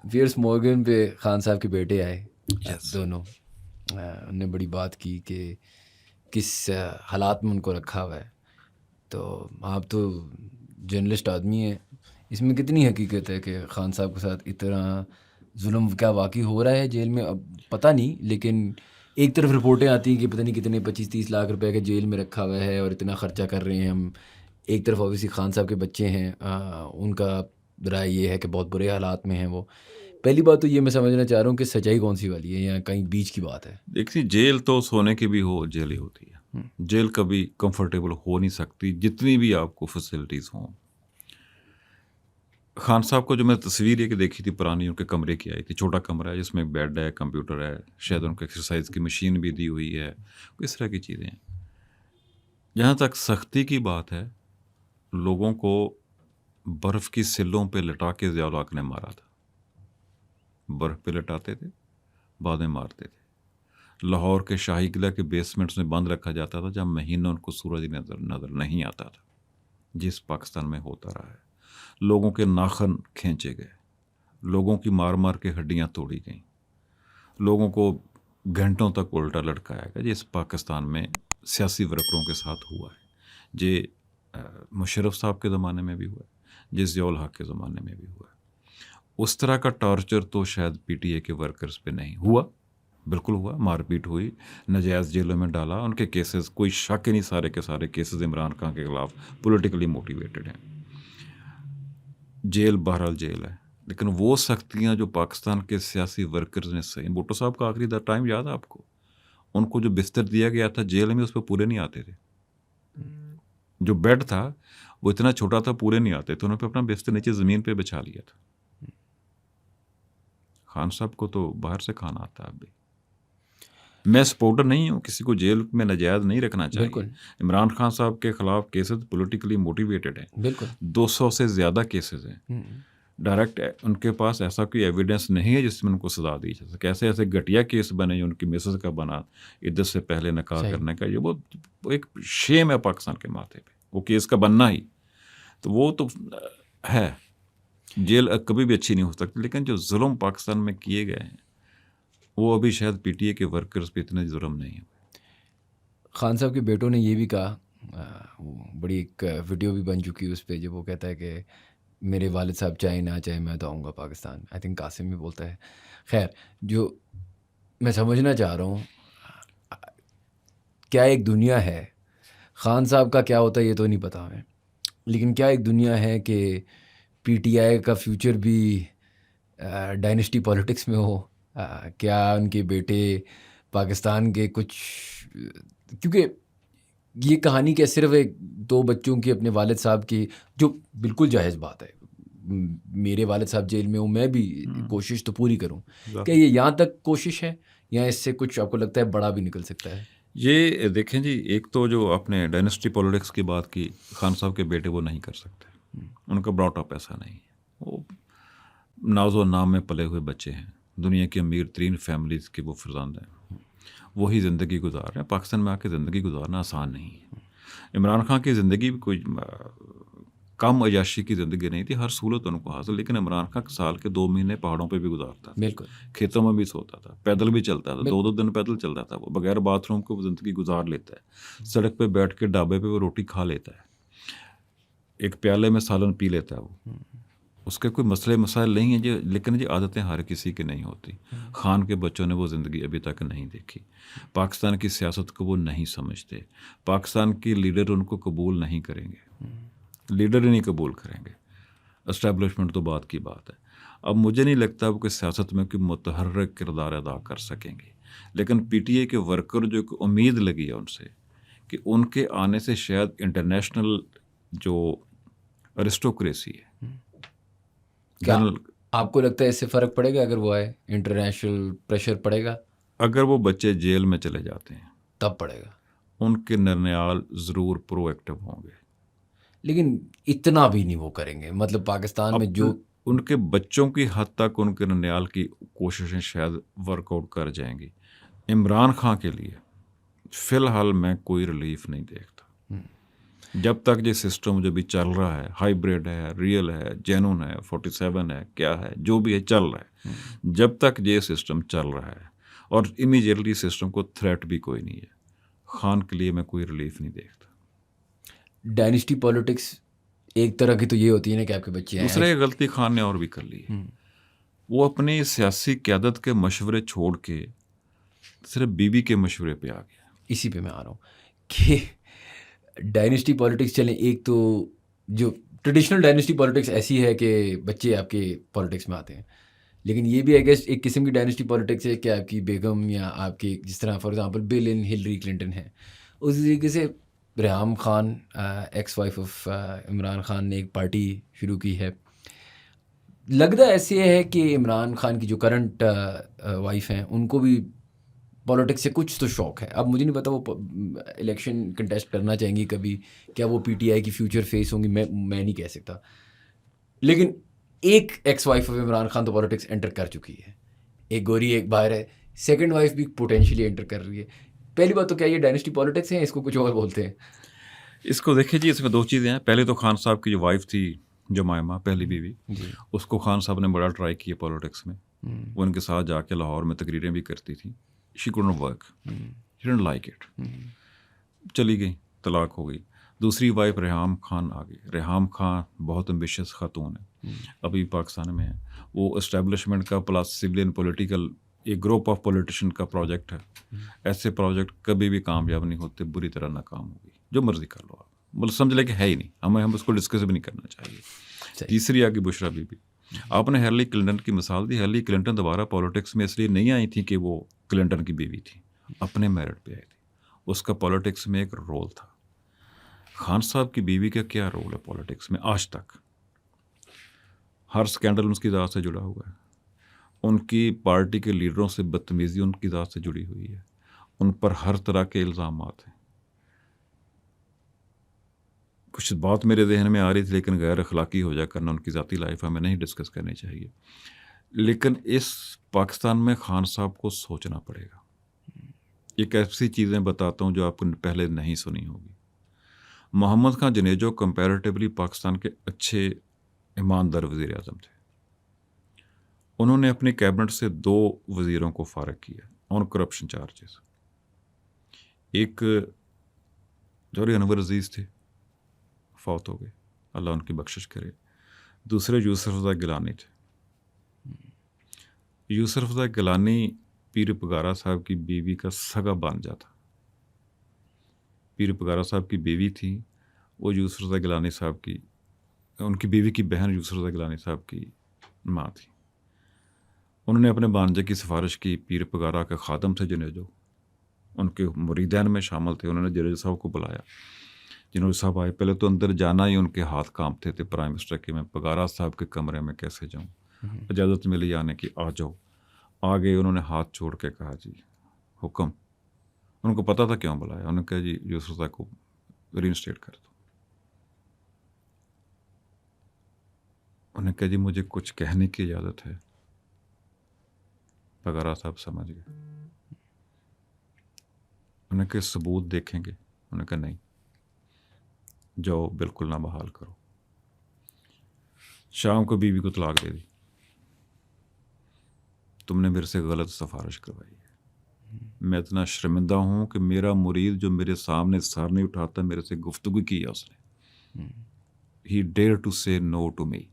पियर्स मॉर्गन पे खान साहब के बेटे आए, दोनों, उनने बड़ी बात की कि किस हालात में उनको रखा हुआ है। तो आप तो जर्नलिस्ट आदमी हैं, इसमें कितनी हकीकत है कि खान साहब के साथ इतना जुल्म क्या वाकई हो रहा है जेल में? अब पता नहीं, लेकिन एक तरफ रिपोर्टें आती हैं कि पता नहीं कितने 25-30 लाख रुपए के जेल में रखा हुआ है और इतना ख़र्चा कर रहे हैं हम। एक तरफ ऑब्वियसली खान साहब के बच्चे हैं, उनका राय ये है कि बहुत बुरे हालात में हैं वो। पहली बात तो ये मैं समझना चाह रहा हूँ कि सच्चाई कौन सी वाली है या कहीं बीच की बात है? देखिए, जेल तो सोने की भी हो, जेल ही होती है। जेल कभी कंफर्टेबल हो नहीं सकती, जितनी भी आपको फैसिलिटीज़ हों। खान साहब को जो मैं तस्वीर ये देखी थी पुरानी, उनके कमरे की आई थी, छोटा कमरा है जिसमें एक बेड है, कंप्यूटर है, शायद उनको एक्सरसाइज की मशीन भी दी हुई है, इस तरह की चीज़ें हैं। जहाँ तक सख्ती की बात है, लोगों को बर्फ़ की सिलों पे लिटा के ज़िया-उल-हक ने मारा था। बर्फ़ पे लिटाते थे, बाद में मारते थे। लाहौर के शाही किला के बेसमेंट्स में बंद रखा जाता था, जब महीनों उनको सूरज नज़र नहीं आता था, जिस पाकिस्तान में होता रहा है। लोगों के नाखन खींचे गए, लोगों की मार मार के हड्डियां तोड़ी गईं, लोगों को घंटों तक उल्टा लटकाया गया, जिस पाकिस्तान में सियासी वर्करों के साथ हुआ है। जे मुशर्रफ साहब के ज़माने में भी हुआ है, जिस ज़िया-उल-हक के ज़माने में भी हुआ है। उस तरह का टॉर्चर तो शायद पीटीए के वर्कर्स पे नहीं हुआ, बिल्कुल हुआ। मारपीट हुई, नाजायज़ जेलों में डाला, उनके केसेस कोई शक ही नहीं, सारे के सारे केसेस इमरान खान के ख़िलाफ़ पॉलिटिकली मोटिवेटेड हैं। जेल बहरहाल जेल है, लेकिन वो सख्तियाँ जो पाकिस्तान के सियासी वर्कर्स ने सही, भुट्टो साहब का आखिरी टाइम याद है आपको? उनको जो बिस्तर दिया गया था जेल में, उस पर पूरे नहीं आते थे। जो बेड था वो इतना छोटा था, पूरे नहीं आते थे, उन्होंने अपना बिस्तर नीचे ज़मीन पे बिछा लिया था। खान साहब को तो बाहर से खाना आता है। अभी मैं सपोर्टर नहीं हूँ, किसी को जेल में नाजायज़ नहीं रखना चाहिए। इमरान खान साहब के ख़िलाफ़ केसेस पॉलिटिकली मोटिवेटेड हैं, 200 से ज़्यादा केसेस हैं, डायरेक्ट उनके पास ऐसा कोई एविडेंस नहीं है जिसमें उनको सजा दी जाए। कैसे ऐसे घटिया केस बने जो उनकी मिसेस का बना इद्दत से पहले निकाह करने का, ये वो एक शेम है पाकिस्तान के माथे पे, वो केस का बनना ही। तो वो तो है, जेल कभी भी अच्छी नहीं हो सकती, लेकिन जो जुल्म पाकिस्तान में किए गए हैं वो अभी शायद पीटीए के वर्कर्स पे इतने जुल्म नहीं है। खान साहब के बेटों ने ये भी कहा, वो बड़ी एक वीडियो भी बन चुकी है उस पर, जब वो कहता है कि मेरे वालिद साहब चाहे ना चाहे मैं तो आऊँगा पाकिस्तान। आई थिंक कासिम भी बोलता है। खैर, जो मैं समझना चाह रहा हूँ, क्या एक दुनिया है, खान साहब का क्या होता है ये तो नहीं पता हमें, लेकिन क्या एक दुनिया है कि पीटीआई का फ्यूचर भी डायनेस्टी पॉलिटिक्स में हो? क्या उनके बेटे पाकिस्तान के कुछ, क्योंकि ये कहानी क्या सिर्फ एक दो बच्चों की अपने वालिद साहब की, जो बिल्कुल जायज़ बात है, मेरे वालिद साहब जेल में हो, मैं भी कोशिश तो पूरी करूं, क्या ये यहाँ तक कोशिश है या इससे कुछ आपको लगता है बड़ा भी निकल सकता है? ये देखें जी, एक तो जो आपने डायनेस्टी पॉलिटिक्स की बात की, खान साहब के बेटे वो नहीं कर सकते, उनका ब्रॉटअप ऐसा नहीं है। वो नाजो नाम में पले हुए बच्चे हैं, दुनिया की अमीर तरीन फैमिलीज़ के वो फर्जंद हैं, वही ज़िंदगी गुजार रहे हैं। पाकिस्तान में आके ज़िंदगी गुजारना आसान नहीं है। इमरान खान की ज़िंदगी भी कोई कम अयाशी की ज़िंदगी नहीं थी, हर सहूलत उनको हासिल, लेकिन इमरान खान साल के 2 महीने पहाड़ों पे भी गुजारता था, बिल्कुल, खेतों में भी सोता था, पैदल भी चलता था, 2-2 दिन पैदल चलता था, वो बगैर बाथरूम को ज़िंदगी गुजार लेता है, सड़क पे बैठ के ढाबे पे वो रोटी खा लेता है, एक प्याले में सालन पी लेता है वो, उसके कोई मसले मसाइल नहीं है जी, लेकिन ये आदतें हर किसी की नहीं होती। खान के बच्चों ने वो ज़िंदगी अभी तक नहीं देखी, पाकिस्तान की सियासत को वो नहीं समझते, पाकिस्तान की लीडर उनको कबूल नहीं करेंगे, लीडर ही नहीं कबूल करेंगे, एस्टैब्लिशमेंट तो बात की बात है। अब मुझे नहीं लगता वो कि सियासत में कोई मुतहर्रिक किरदार अदा कर सकेंगे, लेकिन पीटीए के वर्कर जो एक उम्मीद लगी है उनसे कि उनके आने से शायद इंटरनेशनल जो अरिस्टोक्रेसी है, क्या आपको लगता है इससे फ़र्क पड़ेगा अगर वो आए, इंटरनेशनल प्रेशर पड़ेगा? अगर वो बच्चे जेल में चले जाते हैं तब पड़ेगा, उनके नरनियाल ज़रूर प्रोएक्टिव होंगे, लेकिन इतना भी नहीं वो करेंगे। मतलब पाकिस्तान में जो उनके बच्चों की हद तक उनके नरनियाल की कोशिशें शायद वर्कआउट कर जाएंगी। इमरान खान के लिए फ़िलहाल मैं कोई रिलीफ नहीं देखता, जब तक ये सिस्टम जो भी चल रहा है, हाइब्रिड है, रियल है, जेन्युइन है, 47 है, क्या है, जो भी है चल रहा है, जब तक ये सिस्टम चल रहा है और इमीडिएटली सिस्टम को थ्रेट भी कोई नहीं है, खान के लिए मैं कोई रिलीफ नहीं देखता। डायनेस्टी पॉलिटिक्स एक तरह की तो ये होती है ना कि आपके बच्चे हैं, दूसरा गलती खान ने और भी कर ली है, वो अपनी सियासी क़यादत के मशवरे छोड़ के सिर्फ बीबी के मशवरे पे आ गया। इसी पे मैं आ रहा हूँ कि डायनेस्टी पॉलिटिक्स चलें, एक तो जो ट्रेडिशनल डायनेस्टी पॉलिटिक्स ऐसी है कि बच्चे आपके पॉलिटिक्स में आते हैं, लेकिन ये भी आई गेस एक किस्म की डायनेस्टी पॉलिटिक्स है कि आपकी बेगम या आपकी, जिस तरह for example bill in Hillary Clinton है, उसी तरीके से Reham Khan ex wife of Imran Khan ने एक पार्टी शुरू की है। लगता ऐसे है कि इमरान खान की जो करंट वाइफ हैं उनको भी पॉलिटिक्स से कुछ तो शौक है। अब मुझे नहीं पता वो इलेक्शन कंटेस्ट करना चाहेंगी कभी, क्या वो पीटीआई की फ्यूचर फेस होंगी, मैं नहीं कह सकता, लेकिन एक ex wife of Imran Khan तो पॉलिटिक्स एंटर कर चुकी है, एक गोरी एक बाहर है, सेकंड वाइफ भी पोटेंशियली एंटर कर रही है। पहली बात तो क्या ये डायनेस्टी पॉलिटिक्स है, इसको कुछ और बोलते हैं? इसको देखिए जी, इसमें 2 चीज़ें हैं। पहले तो खान साहब की जो वाइफ थी जमायमा, पहली बीवी, उसको खान साहब ने बड़ा ट्राई किया पॉलिटिक्स में, वो उनके साथ जाके लाहौर में तकरीरें भी करती थी, she couldn't work, she didn't like it, चली गई, तलाक हो गई। दूसरी वाइफ रेहाम खान आ गई। रेहाम खान बहुत एम्बिशियस खातून है, अभी पाकिस्तान में है, वो इस्टेब्लिशमेंट का प्लस सिविलियन पॉलिटिकल एक ग्रुप ऑफ पॉलिटिशियन का प्रोजेक्ट है। ऐसे प्रोजेक्ट कभी भी कामयाब नहीं होते, बुरी तरह नाकाम होगी, जो मर्जी कर लो आप, मतलब समझ ले कि है ही नहीं, हम उसको डिस्कस भी नहीं करना चाहिए। तीसरी आ गई बुशरा बीबी। आपने हिलरी क्लिंटन की मिसाल दी, हिलरी क्लिंटन दोबारा पॉलिटिक्स में इसलिए नहीं आई थी कि वो क्लिंटन की बीवी थी, अपने मेरिट पे आई थी, उसका पॉलिटिक्स में एक रोल था। खान साहब की बीवी का क्या रोल है पॉलिटिक्स में? आज तक हर स्कैंडल उसकी ज़ात से जुड़ा हुआ है, उनकी पार्टी के लीडरों से बदतमीज़ी उनकी ज़ात से जुड़ी हुई है, उन पर हर तरह के इल्ज़ामात हैं। कुछ बात मेरे जहन में आ रही थी, लेकिन गैर अखलाकी हो जाए करना, उनकी ज़ाती लाइफ हमें नहीं डिस्कस करनी चाहिए। लेकिन इस पाकिस्तान में खान साहब को सोचना पड़ेगा। एक ऐसी चीज़ें बताता हूँ जो आपने पहले नहीं सुनी होगी। मोहम्मद खान जनेजो कंपैरेटिवली पाकिस्तान के अच्छे ईमानदार वज़ीर आज़म थे। उन्होंने अपनी कैबिनेट से 2 वज़ीरों को फारग किया ऑन करप्शन चार्जेस। एक जौहरी अनवर अजीज़ थे, फौत हो गए, अल्लाह उनकी बख्शिश करे। दूसरे यूसुफ रज़ा गिलानी थे। यूसुफ रज़ा गिलानी पीर पगारा साहब की बीवी का सगा भांजा था। पीर पगारा साहब की बीवी थी, वो यूसुफ रज़ा गिलानी साहब की, उनकी बीवी की बहन यूसुफ रज़ा गिलानी साहब की माँ थी। उन्होंने अपने भांजे की सिफारिश की। पीर पगारा के खादम थे जनेजो, उनके मुरीदैन में शामिल थे। उन्होंने जनेजो साहब को बुलाया। जनेजो साहब आए, पहले तो अंदर जाना ही उनके हाथ कांपते थे प्राइम मिनिस्टर के, मैं पगारा साहब के कमरे में कैसे जाऊँ, इजाज़त मिली आने की, आ जाओ। आ गए, उन्होंने हाथ छोड़ के कहा जी हुक्म। उनको पता था क्यों बुलाया। उन्होंने कहा जी यूसुफ साहब को रीइंस्टेट कर दो। उन्होंने कहा जी मुझे कुछ कहने की इजाज़त है। पगारा साहब समझ गए। उन्होंने कहा सबूत देखेंगे। उन्होंने कहा नहीं, जाओ बिल्कुल ना बहाल करो। शाम को बीवी को तलाक दे दी। तुमने मेरे से गलत सिफारिश करवाई है। मैं इतना शर्मिंदा हूँ कि मेरा मुरीद जो मेरे सामने सर नहीं उठाता, मेरे से गुफ्तगू की है उसने। ही डेयर टू से नो टू मी।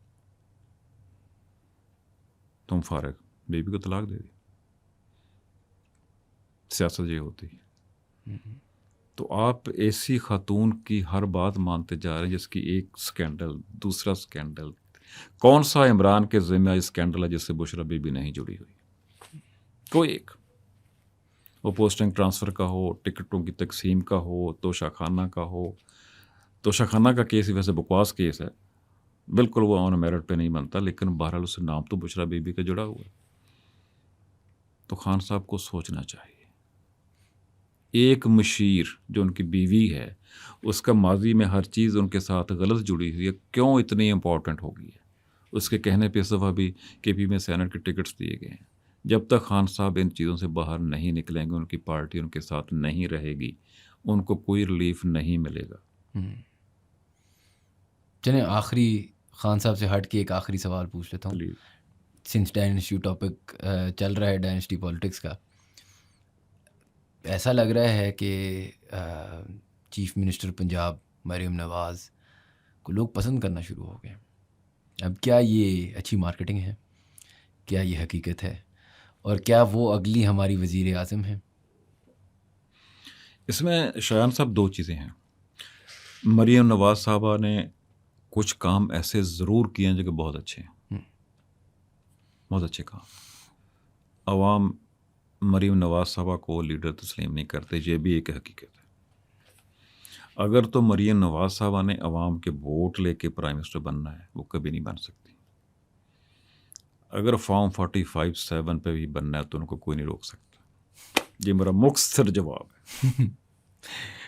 तुम फारग। बीवी को तलाक दे दी। सियासत ये होती है। तो आप ऐसी खातून की हर बात मानते जा रहे हैं जिसकी एक स्कैंडल, दूसरा स्कैंडल। कौन सा इमरान के ज़िम्मे स्कैंडल है जिससे बुशरा बीबी नहीं जुड़ी हुई? कोई एक, वो पोस्टिंग ट्रांसफ़र का हो, टिकटों की तकसीम का हो, तोशाखाना का हो। तोशाखाना का केस वैसे बकवास केस है, बिल्कुल वो ऑन मेरिट पे नहीं बनता, लेकिन बहरहाल उससे नाम तो बुशरा बीबी का जुड़ा हुआ है। तो खान साहब को सोचना चाहिए। एक मशीर जो उनकी बीवी है, उसका माजी में हर चीज़ उनके साथ गलत जुड़ी हुई है, क्यों इतनी इम्पॉर्टेंट हो गई है? उसके कहने पे इस दफ़ा भी KP में सेनेट के टिकट्स दिए गए हैं। जब तक खान साहब इन चीज़ों से बाहर नहीं निकलेंगे, उनकी पार्टी उनके साथ नहीं रहेगी, उनको कोई रिलीफ नहीं मिलेगा। चलिए आखिरी खान साहब से हट के एक आखिरी सवाल पूछ लेता हूँ। सिंस डायनेस्टी टॉपिक चल रहा है, डायनेस्टी पॉलिटिक्स का, ऐसा लग रहा है कि चीफ मिनिस्टर पंजाब मरीम नवाज़ को लोग पसंद करना शुरू हो गए। अब क्या ये अच्छी मार्केटिंग है? क्या ये हकीकत है? और क्या वो अगली हमारी वज़ीर आज़म है? इसमें शायान साहब 2 चीज़ें हैं। मरीम नवाज़ साहबा ने कुछ काम ऐसे ज़रूर किए हैं जो कि बहुत अच्छे हैं, बहुत अच्छे काम। अवाम मरीम नवाज़ साहबा को लीडर तस्लीम नहीं करते, ये भी एक हकीकत है। अगर तो मरीम नवाज़ साहबा ने अवाम के वोट लेके प्राइम मिनिस्टर बनना है, वो कभी नहीं बन सकती। अगर फॉर्म 45-7 पे भी बनना है तो उनको कोई नहीं रोक सकता। ये मेरा मुख्तसर जवाब है।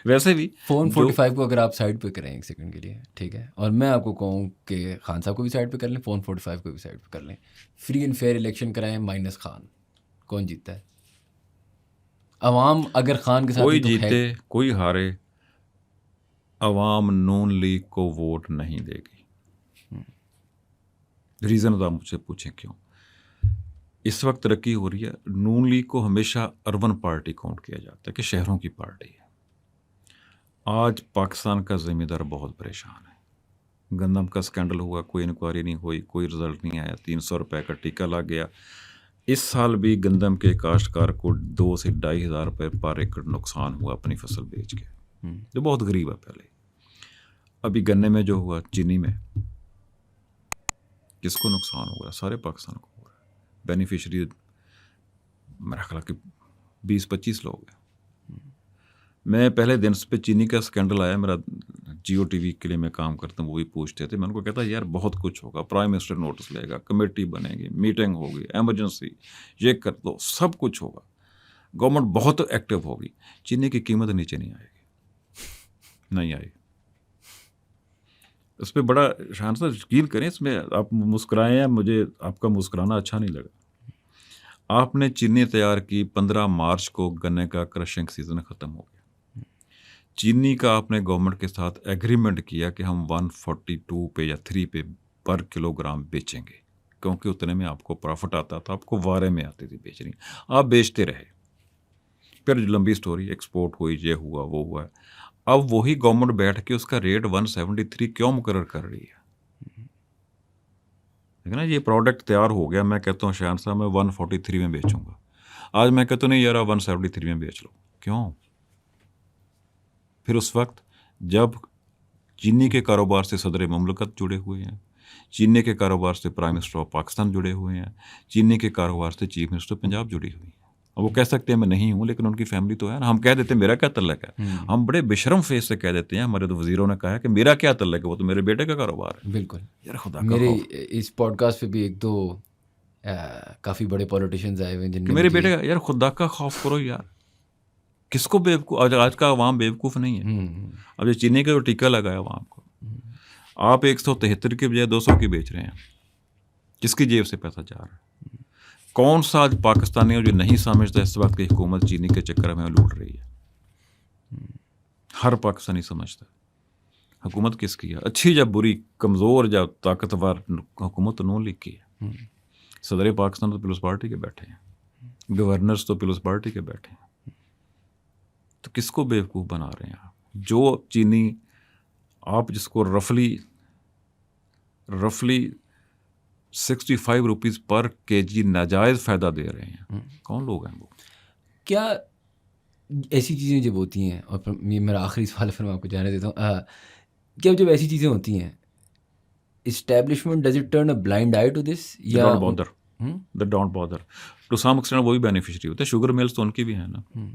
वैसे भी फ़ोन 45 को अगर आप साइड पे करें एक सेकंड के लिए, ठीक है, और मैं आपको कहूँ कि खान साहब को भी साइड पे कर लें, फ़ोन 45 को भी साइड पे कर लें, फ्री एंड फेयर इलेक्शन कराएं माइनस खान, कौन जीतता है? अवाम अगर खान के साथ कोई तो जीते कोई हारे, अवाम नून लीग को वोट नहीं देगी। रीज़न आप मुझसे पूछें क्यों? इस वक्त तरक्की हो रही है। नून लीग को हमेशा अर्बन पार्टी काउंट किया जाता है कि शहरों की पार्टी है। आज पाकिस्तान का ज़मींदार बहुत परेशान है। गंदम का स्कैंडल हुआ, कोई इंक्वायरी नहीं हुई, कोई रिजल्ट नहीं आया, 300 रुपये का टीका लग गया। इस साल भी गंदम के काश्तकार को 2 से 2,500 रुपये पर एकड़ नुकसान हुआ अपनी फसल बेच के, जो बहुत गरीब है। पहले अभी गन्ने में जो हुआ, चीनी में, किसको नुकसान हो रहा है? सारे पाकिस्तान को हो रहा है। बेनिफिशरी मेरा ख्याल कि 20-25 लोग हैं। मैं पहले दिन पे चीनी का स्कैंडल आया, मेरा जियो टीवी के लिए मैं काम करता हूँ, वो भी पूछते थे। मैं उनको कहता यार बहुत कुछ होगा, प्राइम मिनिस्टर नोटिस लेगा, कमेटी बनेगी, मीटिंग होगी, एमरजेंसी, ये कर दो, सब कुछ होगा, गवर्नमेंट बहुत एक्टिव होगी। चीनी की कीमत नीचे नहीं आएगी, नहीं आई। इस पे बड़ा शान से यकीन करें, इसमें आप मुस्कुराए हैं, मुझे आपका मुस्कुराना अच्छा नहीं लगा। आपने चीनी तैयार की, 15 मार्च को गन्ने का क्रशिंग सीज़न ख़त्म हो गया। चीनी का आपने गवर्नमेंट के साथ एग्रीमेंट किया कि हम 142 पे या 3 पे पर किलोग्राम बेचेंगे, क्योंकि उतने में आपको प्रॉफिट आता था, आपको वारे में आती थी बेचनी, आप बेचते रहे। फिर लंबी स्टोरी, एक्सपोर्ट हुई, ये हुआ वो हुआ। अब वही गवर्नमेंट बैठ के उसका रेट 173 क्यों मुकर्रर कर रही है? ठीक है ना, ये प्रोडक्ट तैयार हो गया, मैं कहता हूँ शान साहब मैं 143 में बेचूंगा, आज मैं कहता हूँ नहीं यार 173 में बेच लो, क्यों? फिर उस वक्त जब चीनी के कारोबार से सदर मुमलकत जुड़े हुए हैं, चीनी के कारोबार से प्राइम मिनिस्टर ऑफ पाकिस्तान जुड़े हुए हैं, चीनी के कारोबार से चीफ मिनिस्टर पंजाब जुड़ी हुई है। अब वो कह सकते हैं मैं नहीं हूँ, लेकिन उनकी फैमिली तो है ना। हम कह देते हैं मेरा क्या तल्लक है, हम बड़े बेशरम फेस से कह देते हैं, हमारे तो वजीरों ने कहा है कि मेरा क्या तल्लक है, वो तो मेरे बेटे का कारोबार है। बिल्कुल। यार खुदा मेरे का इस पॉडकास्ट पे भी एक दो काफ़ी बड़े पॉलिटिशियंस आए हुए हैं कि जिनने मेरे मुझे- बेटे का, यार खुदा का खौफ करो यार, किसको बेवकूफ़, आज का अवाम बेवकूफ़ नहीं है। अब ये चीनी का जो टीका लगाया अवाम को, आप 173 की बजाय 200 की बेच रहे हैं, किसकी जेब से पैसा जा रहा है? कौन सा आज पाकिस्तानी है जो नहीं समझता इस वक्त की हुकूमत चीनी के चक्कर में लूट रही है? हर पाकिस्तानी समझता है हुकूमत किसकी है, अच्छी या बुरी, कमज़ोर या ताकतवर, हुकूमत नून लीग की है। सदर पाकिस्तान तो पीपल्स पार्टी के बैठे हैं, गवर्नर्स तो पीपल्स पार्टी के बैठे हैं, तो किसको बेवकूफ़ बना रहे हैं आप? जो चीनी आप जिसको रफली 65 रुपीज़ पर केजी नाजायज़ फ़ायदा दे रहे हैं, कौन लोग हैं वो? क्या ऐसी चीज़ें जब होती हैं, और ये मेरा आखिरी सवाल फिर मैं आपको जाने देता हूँ, क्या जब ऐसी चीज़ें होती हैं, establishment does it turn a blind eye to this, या don't bother, the don't bother, to some extent वो भी बेनिफिशियरी होते हैं, शुगर मिल्स तो उनकी भी है ना।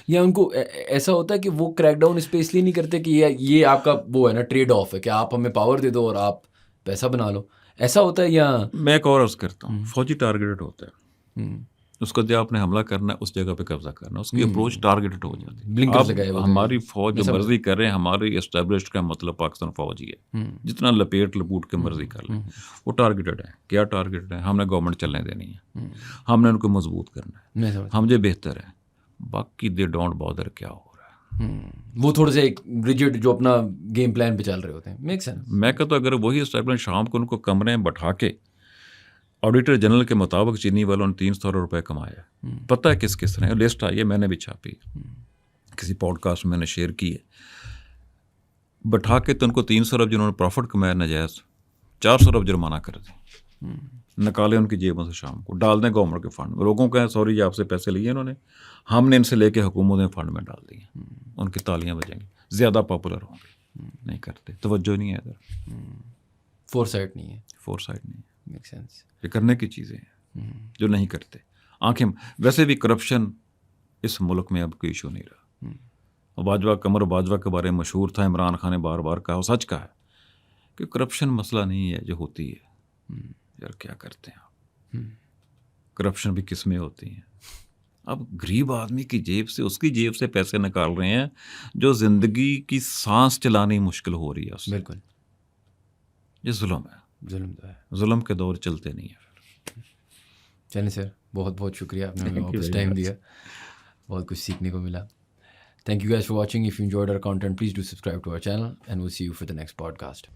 या उनको ऐसा होता है कि वो क्रैकडाउन इस पे इसलिए नहीं करते कि ये आपका वो है ना, ट्रेड ऑफ है कि आप हमें पावर दे दो और आप पैसा बना लो, ऐसा होता है? या मैं एक और अर्ज़ करता हूँ, फौजी टारगेटेड होता है, उसको जो आपने हमला करना है उस जगह पे कब्जा करना है, उसकी अप्रोच टारगेटेड हो जाती है। Blinkers अब लगाए हुए हमारी फौज जो मर्जी कर रहे हैं, हमारी एस्टेब्लिश्ड का मतलब पाकिस्तान फौज ही है, जितना लपेट लपूट के मर्जी कर लें, वो टारगेटेड है। क्या टारगेटेड है? हमने गवर्नमेंट चलने देनी है, हमने उनको मजबूत करना है, मैं समझ, हम जो बेहतर है, बाकी दे डोंट बॉदर क्या हो रहा है। वो थोड़े से एक रिजिड जो अपना गेम प्लान पे चल रहे होते हैं, मेक सेंस। मैं कहता अगर वही एस्टेब्लिश शाम को उनको कमरे में बैठा के, ऑडिटर जनरल के मुताबिक चीनी वालों ने 300 रुपये कमाया, पता है किस किस ने, लिस्ट आई है, मैंने भी छापी, किसी पॉडकास्ट में मैंने शेयर की है, बैठा के तो उनको 300 अरब जिन्होंने प्रॉफिट कमाया नाजायज़, 400 अरब जुर्माना कर दें, निकाले उनकी जेबों से, शाम को डाल दें गवर्नमेंट के फंड में। लोगों का सॉरी ये आपसे पैसे लिए इन्होंने, हमने इनसे लेके हुकूमत में फंड में डाल दिए, उनकी तालियां बजेंगी, ज़्यादा पॉपुलर होंगे। नहीं करते, तवज्जो नहीं है इधर, फोरसाइट नहीं है, फोरसाइट नहीं है, मेक सेंस। ये करने की चीज़ें हैं जो नहीं करते। आंखें, वैसे भी करप्शन इस मुल्क में अब कोई इशू नहीं रहा। और बाजवा, कमर बाजवा के बारे में मशहूर था, इमरान खान ने बार बार कहा, सच कहा है कि करप्शन मसला नहीं है जो होती है। यार क्या करते हैं आप, करप्शन भी किस में होती है? अब गरीब आदमी की जेब से, उसकी जेब से पैसे निकाल रहे हैं जो ज़िंदगी की सांस चलानी मुश्किल हो रही है उससे। बिल्कुल, ये जुल्म है, जुल्म तो है। जुल्म के दौर चलते नहीं है फिर। चलिए सर, बहुत बहुत शुक्रिया, आपने हमें Thank you वापस very टाइम much. दिया, बहुत कुछ सीखने को मिला। Thank you guys for watching. If you enjoyed our content, please do subscribe to our channel and we'll see you for the next podcast.